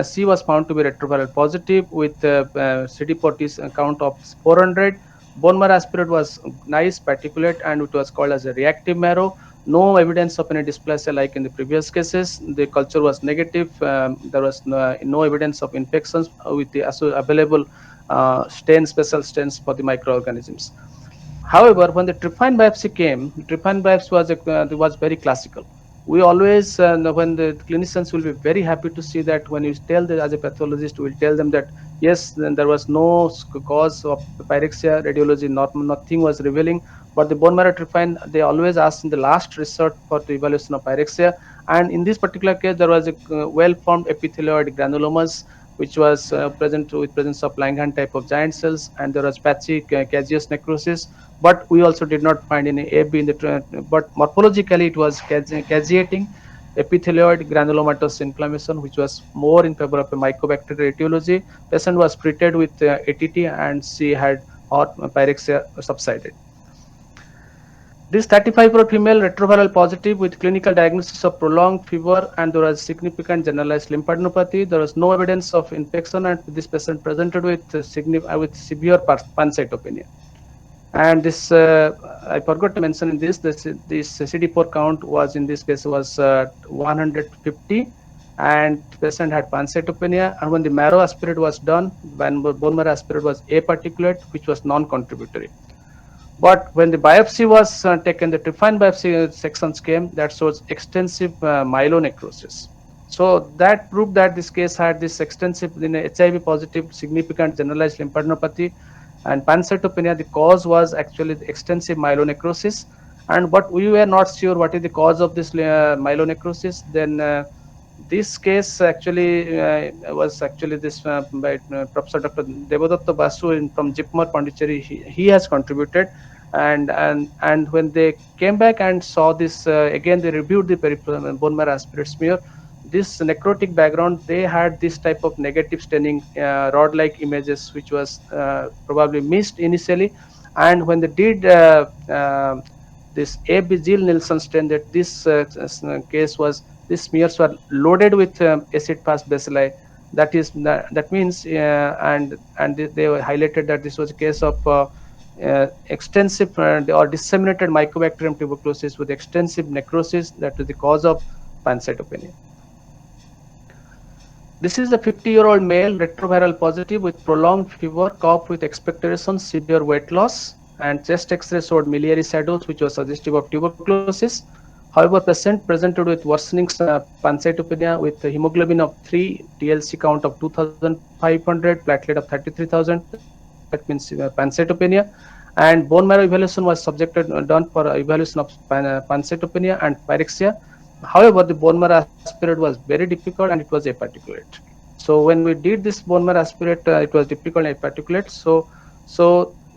She was found to be retroviral positive with CD40 count of 400. Bone marrow aspirate was nice, particulate, and it was called as a reactive marrow. No evidence of any dysplasia like in the previous cases. The culture was negative. There was no evidence of infections with the available special stains for the microorganisms. However, when the tryptophan biopsy came, the tryptophan biopsy was very classical. We always, when the clinicians will be very happy to see that when you tell as a pathologist, we will tell them that yes, then there was no cause of pyrexia, radiology, nothing was revealing. But the bone marrow tryptophan, they always ask in the last resort for the evaluation of pyrexia. And in this particular case, there was a well-formed epithelioid granulomas which was present with presence of Langhans type of giant cells, and there was patchy caseous necrosis. But we also did not find any AB in the but morphologically it was caseating epithelioid granulomatous inflammation, which was more in favor of a mycobacterial etiology. Patient was treated with ATT and she had hot pyrexia subsided. This 35-year-old female retroviral positive with clinical diagnosis of prolonged fever, and there was significant generalized lymphadenopathy. There was no evidence of infection, and this patient presented with severe pancytopenia. And this I forgot to mention in this CD4 count was in this case was 150, and patient had pancytopenia. And when the marrow aspirate was done, when bone marrow aspirate was aparticulate, which was non-contributory. But when the biopsy was taken, the tryptophan biopsy sections came that shows extensive myelonecrosis. So that proved that this case had this extensive HIV positive significant generalized lymphadenopathy and pancytopenia. The cause was actually the extensive myelonecrosis, and but we were not sure what is the cause of this myelonecrosis. Then This case actually was actually this by Professor Dr. Devadatta Basu from Jipmar Pondicherry. He has contributed, and when they came back and saw this again, they reviewed the bone marrow aspirate smear. This necrotic background, they had this type of negative staining rod-like images, which was probably missed initially, and when they did this AB Jill Nielsen stain, that this case was, these smears were loaded with acid fast bacilli. That means and they were highlighted that this was a case of extensive or disseminated mycobacterium tuberculosis with extensive necrosis that is the cause of pancytopenia. This is a 50-year-old male retroviral positive with prolonged fever, cough with expectoration, severe weight loss, and chest X-ray showed miliary shadows, which was suggestive of tuberculosis. However, patient presented with worsening pancytopenia with a hemoglobin of 3, TLC count of 2,500, platelet of 33,000. That means pancytopenia. And bone marrow evaluation was subjected done for evaluation of pancytopenia and pyrexia. However, the bone marrow aspirate was very difficult and it was apaticulate. So when we did this bone marrow aspirate, it was difficult and apaticulate. So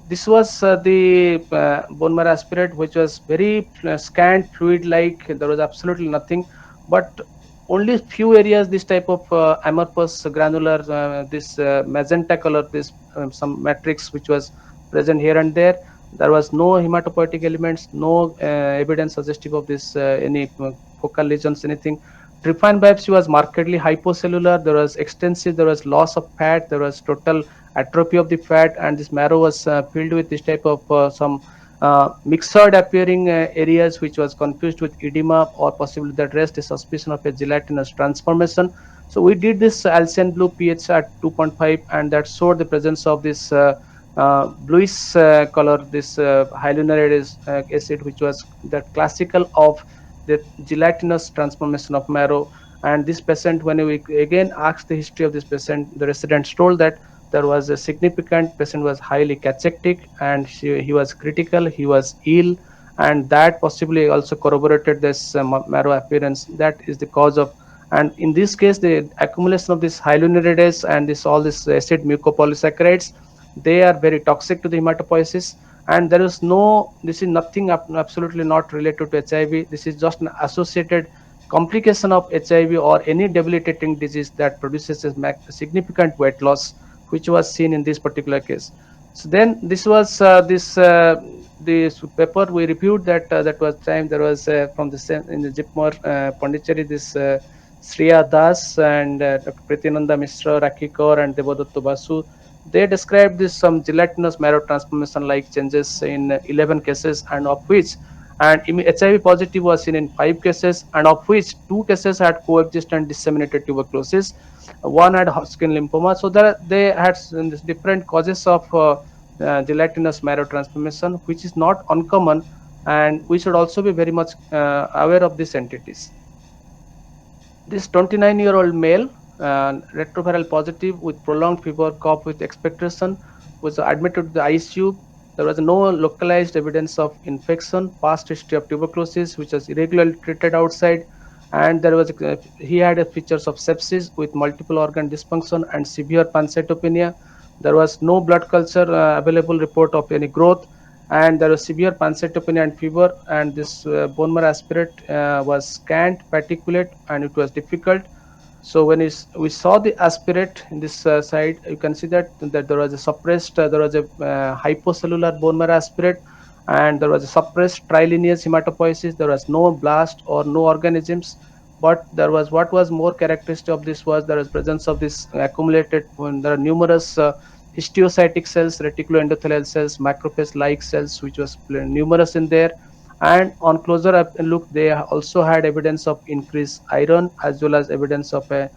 this was the bone marrow aspirate, which was very scant fluid like. There was absolutely nothing, but only few areas this type of amorphous granular, this magenta color, this some matrix which was present here and there. There was no hematopoietic elements, no evidence suggestive of this any focal lesions, anything. Tryptophan biopsy was markedly hypocellular. There was extensive, there was loss of fat, there was total atrophy of the fat, and this marrow was filled with this type of some mixed appearing areas which was confused with edema, or possibly that raised a suspicion of a gelatinous transformation. So we did this Alcian blue pH at 2.5, and that showed the presence of this bluish color, this hyaluronidase acid, which was the classical of the gelatinous transformation of marrow. And this patient, when we again asked the history of this patient, the residents told that there was a significant patient was highly cachectic, and he was critical, he was ill, and that possibly also corroborated this marrow appearance. That is the cause of. And in this case, the accumulation of this hyaluronidase and this all this acid mucopolysaccharides, they are very toxic to the hematopoiesis. And there is no, this is nothing absolutely not related to HIV. This is just an associated complication of HIV or any debilitating disease that produces a significant weight loss, which was seen in this particular case. So then this was this paper we reviewed, that that was time there was from the same in the Jipmar Pondicherry, this Shriya Das and Dr. Pritinanda Mishra, Rakhi Kaur, and Devadatta Basu. They described this some gelatinous marrow transformation like changes in 11 cases, and of which and HIV positive was seen in 5 cases, and of which 2 cases had coexistent disseminated tuberculosis, one had Hodgkin lymphoma. So that they had different causes of gelatinous marrow transformation, which is not uncommon, and we should also be very much aware of these entities. This 29-year-old male, retroviral positive with prolonged fever, cough with expectoration, was admitted to the ICU. There was no localized evidence of infection, past history of tuberculosis, which was irregularly treated outside, and there was he had a features of sepsis with multiple organ dysfunction and severe pancytopenia. There was no blood culture available report of any growth, and there was severe pancytopenia and fever, and this bone marrow aspirate was scant, particulate, and it was difficult. So when we saw the aspirate in this side, you can see that there was a suppressed, there was a hypocellular bone marrow aspirate, and there was a suppressed trilineage hematopoiesis. There was no blast or no organisms, but there was, what was more characteristic of this was there was presence of this accumulated. When there are numerous histiocytic cells, reticuloendothelial cells, macrophage-like cells, which was numerous in there. And on closer look, they also had evidence of increased iron, as well as evidence of a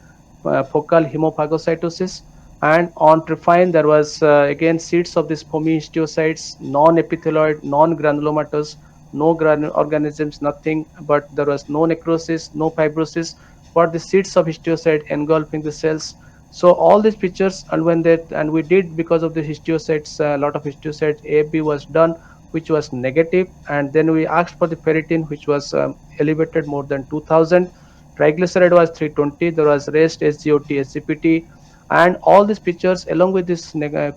focal hemophagocytosis. And on tryptophan, there was again seeds of these foamy histiocytes, non-epithelioid, non-granulomatous, no organisms, nothing, but there was no necrosis, no fibrosis, but the seeds of histiocyte engulfing the cells. So all these pictures, and when they, and we did, because of the histiocytes, a lot of histiocytes, AAP was done, which was negative, and then we asked for the ferritin, which was elevated more than 2000. triglyceride was 320, there was rest, SGOT, SGPT, and all these pictures along with this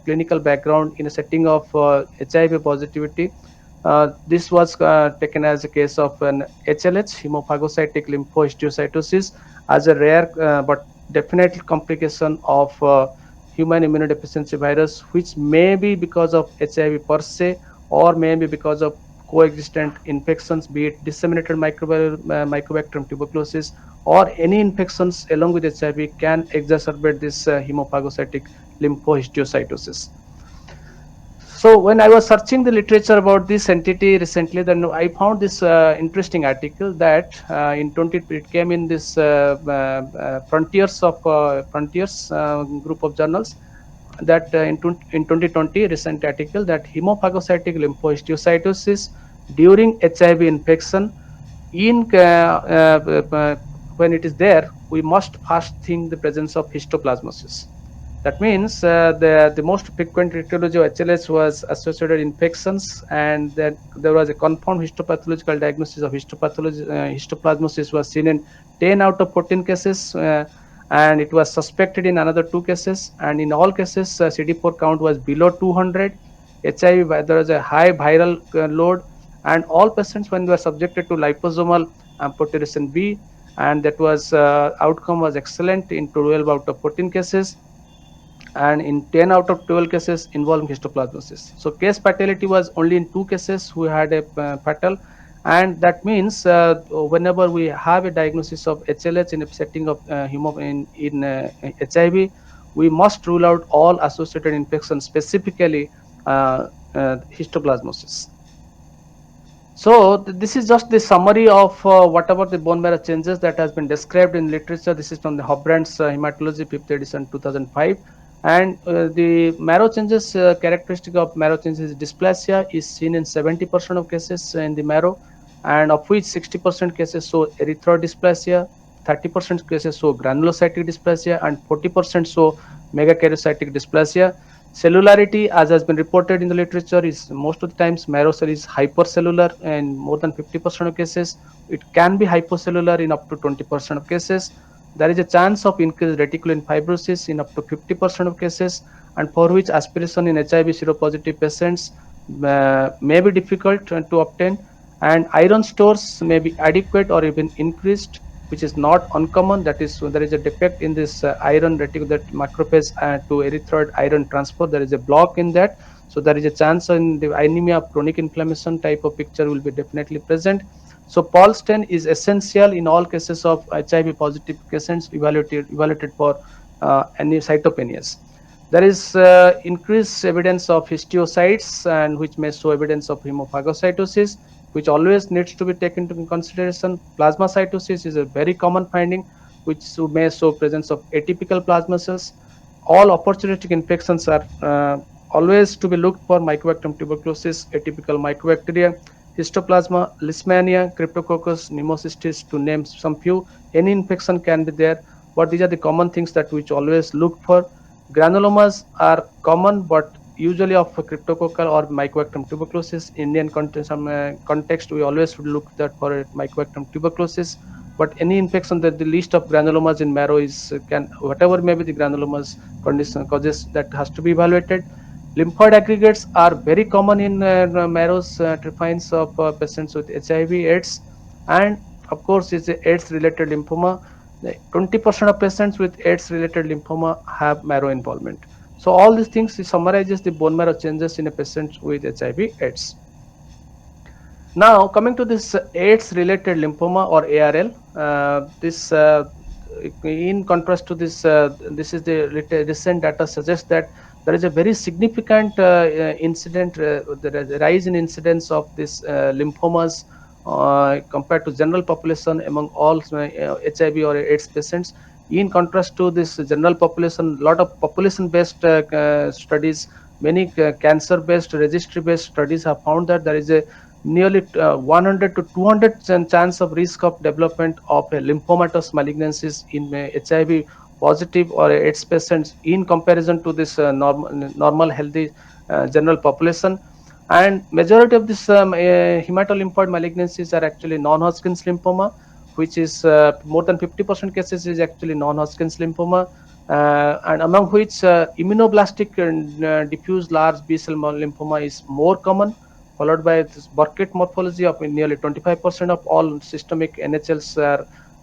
clinical background in a setting of HIV positivity. This was taken as a case of an HLH, hemophagocytic lymphohistiocytosis, as a rare but definite complication of human immunodeficiency virus, which may be because of HIV per se, or maybe because of coexistent infections, be it disseminated mycobacterium tuberculosis, or any infections along with HIV can exacerbate this hemophagocytic lymphohistiocytosis. So when I was searching the literature about this entity recently, then I found this interesting article that in 20 it came in this Frontiers group of journals, that in 2020 recent article that hemophagocytic lymphohistiocytosis during HIV infection in when it is there, we must first think the presence of histoplasmosis. That means the most frequent etiology of HLH was associated infections, and that there was a confirmed histopathological diagnosis of histopathology. Histoplasmosis was seen in 10 out of 14 cases, and it was suspected in another 2 cases. And in all cases, CD4 count was below 200. HIV, there was a high viral load, and all patients when were subjected to liposomal amphotericin B, and that was outcome was excellent in 12 out of 14 cases, and in 10 out of 12 cases involving histoplasmosis. So case fatality was only in 2 cases who had a fatal, and that means whenever we have a diagnosis of HLH in a setting of HIV, we must rule out all associated infections, specifically histoplasmosis. So this is just the summary of whatever the bone marrow changes that has been described in literature. This is from the Hobbrand's Hematology 5th edition 2005. And the marrow changes, characteristic of marrow changes, dysplasia is seen in 70% of cases in the marrow, and of which 60% cases show erythrodysplasia, 30% cases show granulocytic dysplasia, and 40% show megakaryocytic dysplasia. Cellularity, as has been reported in the literature, is most of the times marrow cell is hypercellular in more than 50% of cases. It can be hypocellular in up to 20% of cases. There is a chance of increased reticulin fibrosis in up to 50% of cases, and for which aspiration in HIV seropositive patients may be difficult to obtain. And iron stores may be adequate or even increased, which is not uncommon. That is, so there is a defect in this iron reticulum, that macrophage to erythroid iron transport. There is a block in that, so there is a chance in the anemia of chronic inflammation type of picture will be definitely present. So Paul stain is essential in all cases of HIV positive patients evaluated for any cytopenias. There is increased evidence of histiocytes, and which may show evidence of hemophagocytosis, which always needs to be taken into consideration. Plasmacytosis is a very common finding, which may show presence of atypical plasma cells. All opportunistic infections are always to be looked for: Mycobacterium tuberculosis, atypical mycobacteria, histoplasma, leishmania, cryptococcus, pneumocystis, to name some few. Any infection can be there, but these are the common things that which always look for. Granulomas are common, but usually of cryptococcal or mycobacterium tuberculosis. Indian context, we always should look that for mycobacterium tuberculosis. But any infection, that the list of granulomas in marrow is can whatever may be the granulomas condition causes, that has to be evaluated. Lymphoid aggregates are very common in marrow's trephines of patients with HIV/AIDS, and of course, is the AIDS-related lymphoma. 20% of patients with AIDS-related lymphoma have marrow involvement. So all these things summarizes the bone marrow changes in a patient with HIV/AIDS. Now coming to this AIDS-related lymphoma or ARL, this in contrast to this, this is the recent data suggests that there is a very significant incident, the rise in incidence of this lymphomas compared to general population among all HIV or AIDS patients. In contrast to this general population, lot of population-based studies, many cancer-based, registry-based studies have found that there is a nearly 100 to 200 chance of risk of development of a lymphomatous malignancies in HIV positive or AIDS patients in comparison to this normal healthy general population. And majority of this hematolymphoid malignancies are actually non-Hodgkin's lymphoma, which is more than 50% cases is actually non-Hodgkin's lymphoma, and among which immunoblastic and diffuse large B-cell lymphoma is more common, followed by this Burkitt morphology of nearly 25% of all systemic NHLs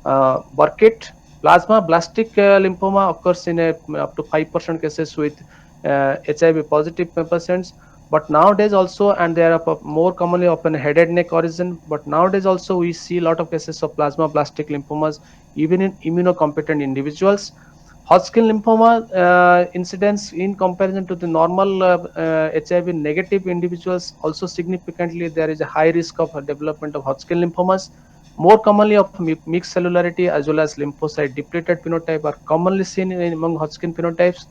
are Burkitt. Plasma blastic lymphoma occurs in up to 5% cases with HIV positive patients. But nowadays also, and they are more commonly often head and neck origin, but nowadays also we see a lot of cases of plasmablastic lymphomas even in immunocompetent individuals. Hodgkin lymphoma incidence in comparison to the normal HIV negative individuals, also significantly there is a high risk of development of Hodgkin lymphomas. More commonly of mixed cellularity as well as lymphocyte depleted phenotype are commonly seen among Hodgkin phenotypes.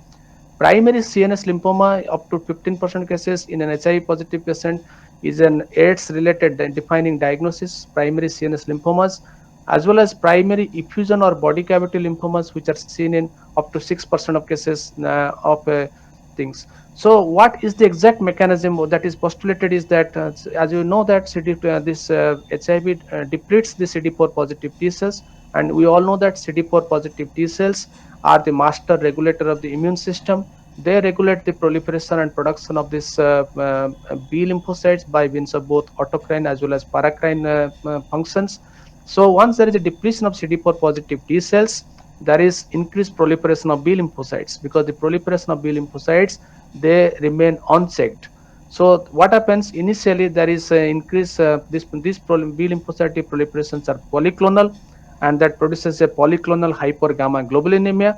Primary CNS lymphoma, up to 15% cases in an HIV positive patient, is an AIDS related defining diagnosis, primary CNS lymphomas, as well as primary effusion or body cavity lymphomas, which are seen in up to 6% of cases of things. So what is the exact mechanism that is postulated is that, as you know, that this HIV depletes the CD4 positive T cells, and we all know that CD4 positive T cells are the master regulator of the immune system. They regulate the proliferation and production of this B lymphocytes by means of both autocrine as well as paracrine functions. So once there is a depletion of CD4 positive T cells, there is increased proliferation of B lymphocytes, because the proliferation of B lymphocytes, they remain unchecked. So what happens initially, there is increase this B lymphocyte proliferations are polyclonal, and that produces a polyclonal hypergamma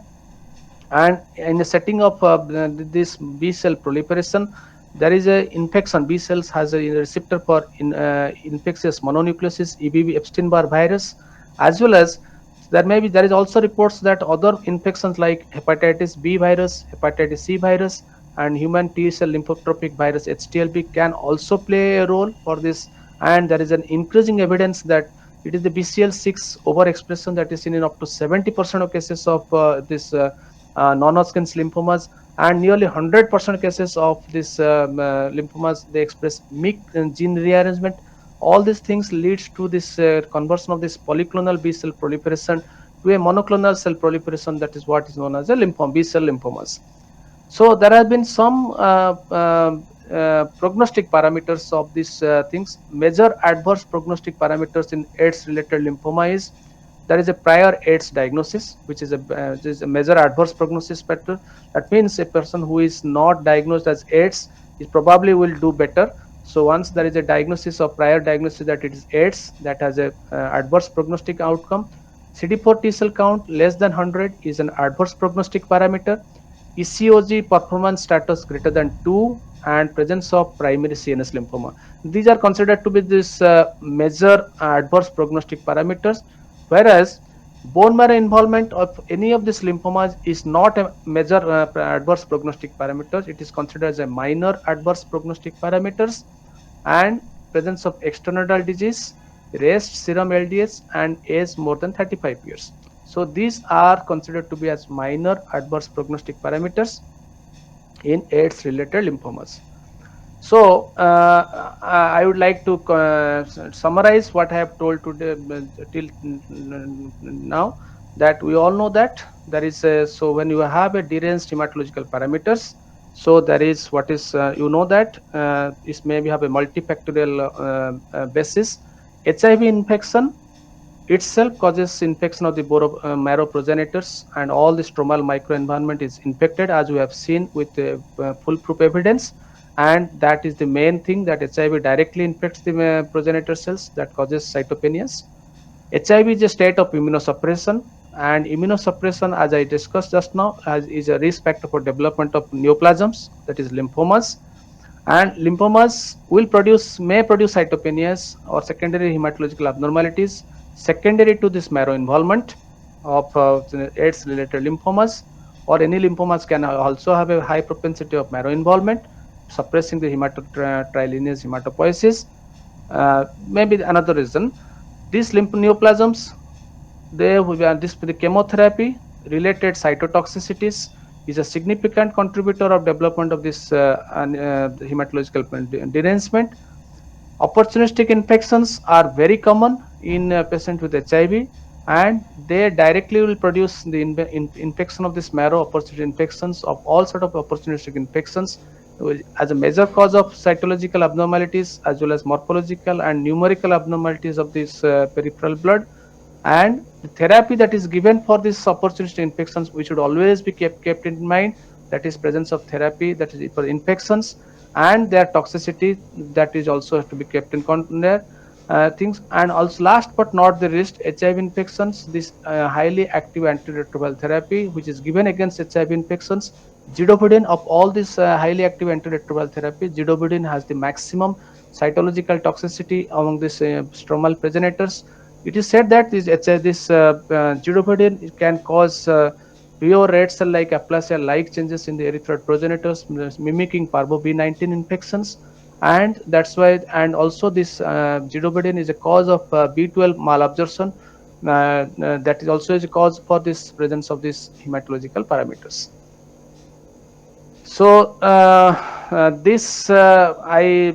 and in the setting of this B cell proliferation, there is a infection. B cells has a receptor for infectious mononucleosis EBV Epstein-Barr virus, as well as there is also reports that other infections like hepatitis B virus, hepatitis C virus, and human T cell lymphotropic virus HTLV can also play a role for this. And there is an increasing evidence that it is the BCL6 overexpression that is seen in up to 70% of cases of this non-Hodgkin's lymphomas, and nearly 100% cases of this lymphomas, they express MIK gene rearrangement. All these things leads to this conversion of this polyclonal B cell proliferation to a monoclonal cell proliferation, that is what is known as a B cell lymphomas. So there have been some prognostic parameters of these things. Major adverse prognostic parameters in AIDS related lymphoma is there is a prior AIDS diagnosis, which is a major adverse prognosis factor. That means a person who is not diagnosed as AIDS is probably will do better. So once there is a diagnosis of prior diagnosis that it is AIDS, that has a adverse prognostic outcome. CD4 T cell count less than 100 is an adverse prognostic parameter. ECOG performance status greater than 2, and presence of primary CNS lymphoma. These are considered to be this major adverse prognostic parameters, whereas bone marrow involvement of any of these lymphomas is not a major adverse prognostic parameters. It is considered as a minor adverse prognostic parameters, and presence of extranodal disease, raised serum LDH, and age more than 35 years. So these are considered to be as minor adverse prognostic parameters in AIDS related lymphomas. So I would like to summarize what I have told today till now, that we all know that there is so when you have a deranged hematological parameters, so there is what is that this maybe have a multifactorial basis. HIV infection itself causes infection of the marrow progenitors, and all the stromal microenvironment is infected, as we have seen with foolproof evidence. And that is the main thing, that HIV directly infects the progenitor cells, that causes cytopenias. HIV is a state of immunosuppression, and immunosuppression, as I discussed just now, is a risk factor for development of neoplasms, that is lymphomas. And lymphomas may produce cytopenias or secondary hematological abnormalities secondary to this marrow involvement of AIDS related lymphomas, or any lymphomas can also have a high propensity of marrow involvement, suppressing the hematotrilinious hematopoiesis. Maybe another reason, these lymph neoplasms, the chemotherapy related cytotoxicities is a significant contributor of development of this hematological derangement. Opportunistic infections are very common in a patient with HIV, and they directly will produce the infection of this marrow, opportunistic infections of all sort of opportunistic infections, as a major cause of cytological abnormalities as well as morphological and numerical abnormalities of this peripheral blood. And the therapy that is given for these opportunistic infections, we should always be kept in mind, that is presence of therapy that is for infections and their toxicity, that is also have to be kept in there things. And also last but not the least, HIV infections, this highly active antiretroviral therapy which is given against HIV infections, zidovudine. Of all this highly active antiretroviral therapy, zidovudine has the maximum cytological toxicity among these stromal progenitors. It is said that this zidovudine can cause pure red cell like aplasia like changes in the erythroid progenitors, mimicking parvo B19 infections. And that's why, and also this zidovudine is a cause of B12 malabsorption, that is also is a cause for this presence of these hematological parameters. So this I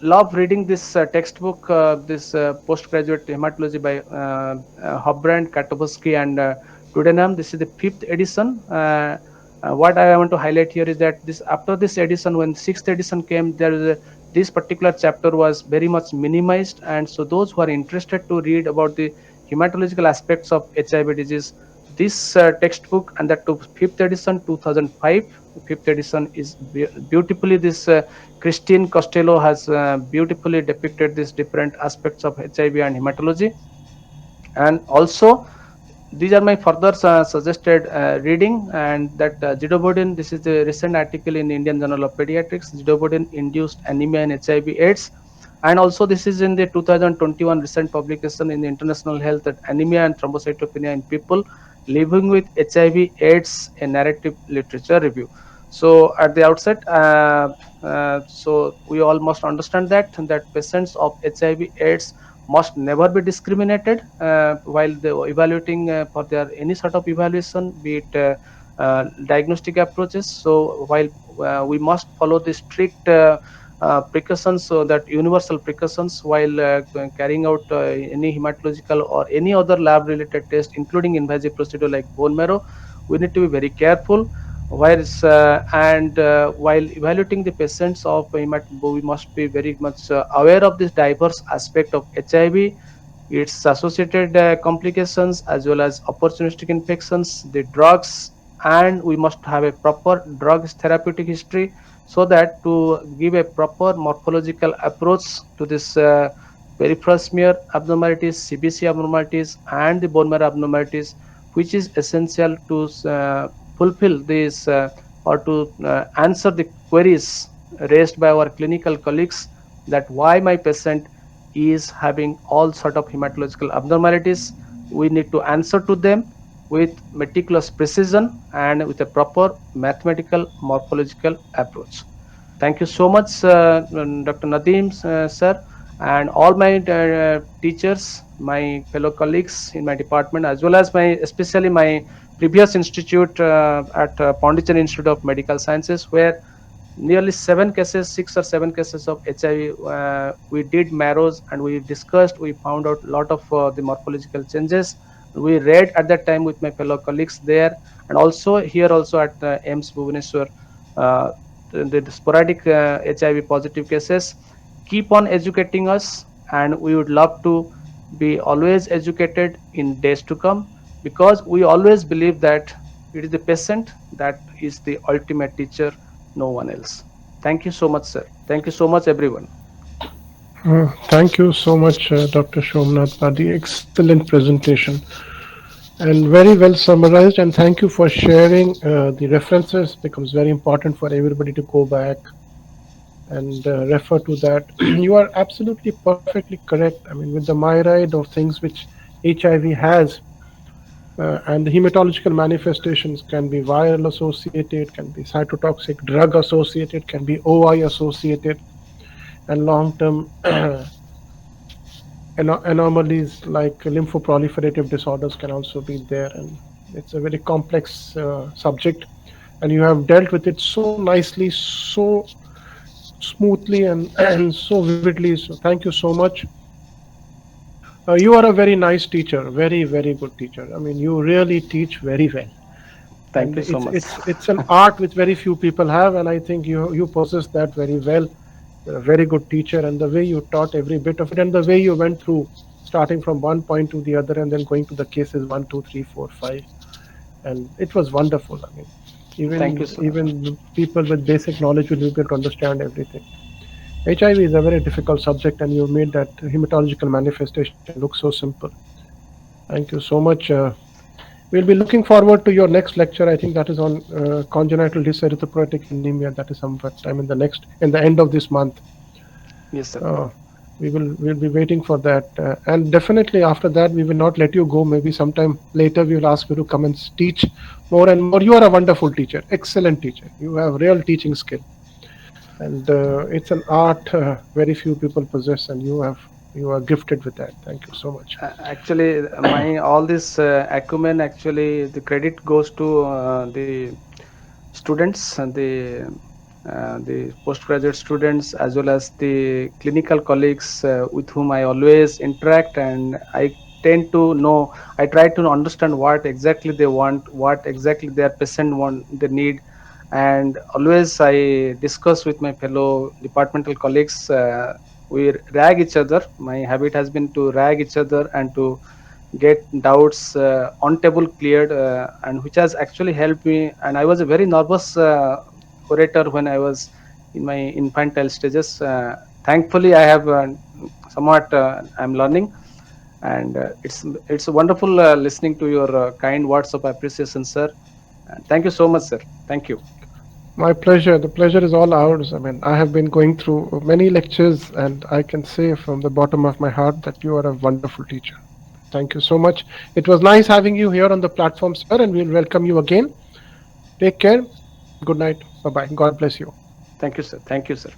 love reading this textbook, this postgraduate hematology by Hobbrand, Katowski, and Tudenham. This is the 5th edition. What I want to highlight here is that this, after this edition, when 6th edition came, there is this particular chapter was very much minimized, and so those who are interested to read about the hematological aspects of HIV disease, this textbook, and that to 5th edition 2005, 5th edition is beautifully, this Christine Costello has beautifully depicted these different aspects of HIV and hematology. And also these are my further suggested reading, and that zidovudine, this is the recent article in Indian Journal of Pediatrics, zidovudine induced anemia in HIV AIDS. And also this is in the 2021 recent publication in the International Health, that anemia and thrombocytopenia in people living with HIV AIDS, a narrative literature review. So at the outset, so we all must understand that patients of HIV AIDS must never be discriminated while they evaluating for their any sort of evaluation, be it diagnostic approaches. So while we must follow the strict precautions, so that universal precautions while carrying out any hematological or any other lab related test, including invasive procedure like bone marrow, we need to be very careful. Whereas and while evaluating the patients of we must be very much aware of this diverse aspect of HIV, its associated complications as well as opportunistic infections, the drugs, and we must have a proper drugs therapeutic history, so that to give a proper morphological approach to this peripheral smear abnormalities, CBC abnormalities, and the bone marrow abnormalities, which is essential to fulfill this or to answer the queries raised by our clinical colleagues, that why my patient is having all sort of hematological abnormalities. We need to answer to them with meticulous precision and with a proper mathematical morphological approach. Thank you so much, Dr. Nadeem, sir, and all my teachers, my fellow colleagues in my department, as well as my, especially my previous institute at Pondicherry Institute of Medical Sciences, where nearly 7 cases, 6 or 7 cases of HIV. We did marrows and we discussed, we found out a lot of the morphological changes. We read at that time with my fellow colleagues there, and also here also at AIIMS Bhubaneswar, uh, the sporadic HIV positive cases keep on educating us, and we would love to be always educated in days to come, because we always believe that it is the patient that is the ultimate teacher, no one else. Thank you so much, sir. Thank you so much, everyone. Thank you so much, Dr. Somanath Padhi. Excellent presentation and very well summarized. And thank you for sharing the references. Becomes very important for everybody to go back and refer to that. You are absolutely perfectly correct. I mean, with the myriad of things which HIV has, and the hematological manifestations can be viral associated, can be cytotoxic drug associated, can be OI associated, and long term anomalies like lymphoproliferative disorders can also be there. And it's a very complex subject, and you have dealt with it so nicely, so smoothly, and so vividly. So thank you so much. You are a very nice teacher, very, very good teacher. I mean, you really teach very well. Thank And you so it's much. it's it's an art which very few people have, and I think you possess that very well. You're a very good teacher, and the way you taught every bit of it, and the way you went through, starting from one point to the other, and then going to the cases one, two, three, four, five, and it was wonderful. I mean, Thank you, even sir. even people with basic knowledge will be able to understand everything. HIV is a very difficult subject, and you made that hematological manifestation look so simple. Thank you so much. We'll be looking forward to your next lecture. I think that is on congenital dyserythropoietic anemia. That is sometime in the end of this month. Yes, sir. Uh, we'll be waiting for that, and definitely after that we will not let you go. Maybe sometime later we will ask you to come and teach more and more. You are a wonderful teacher, excellent teacher. You have real teaching skill, and it's an art very few people possess, and you are gifted with that. Thank you so much. Actually, my all this acumen, actually the credit goes to the students and the postgraduate students, as well as the clinical colleagues with whom I always interact, and I tend to know. I try to understand what exactly they want, what exactly their patient want, they need, and always I discuss with my fellow departmental colleagues. We rag each other. My habit has been to rag each other and to get doubts on table cleared, and which has actually helped me. And I was a very nervous orator when I was in my infantile stages. Thankfully, I have somewhat I'm learning, and it's wonderful listening to your kind words of appreciation, sir. And thank you so much, sir. Thank you. My pleasure. The pleasure is all ours. I mean, I have been going through many lectures, and I can say from the bottom of my heart that you are a wonderful teacher. Thank you so much. It was nice having you here on the platform, sir, and we'll welcome you again. Take care. Good night. Bye bye. God bless you. Thank you, sir. Thank you, sir.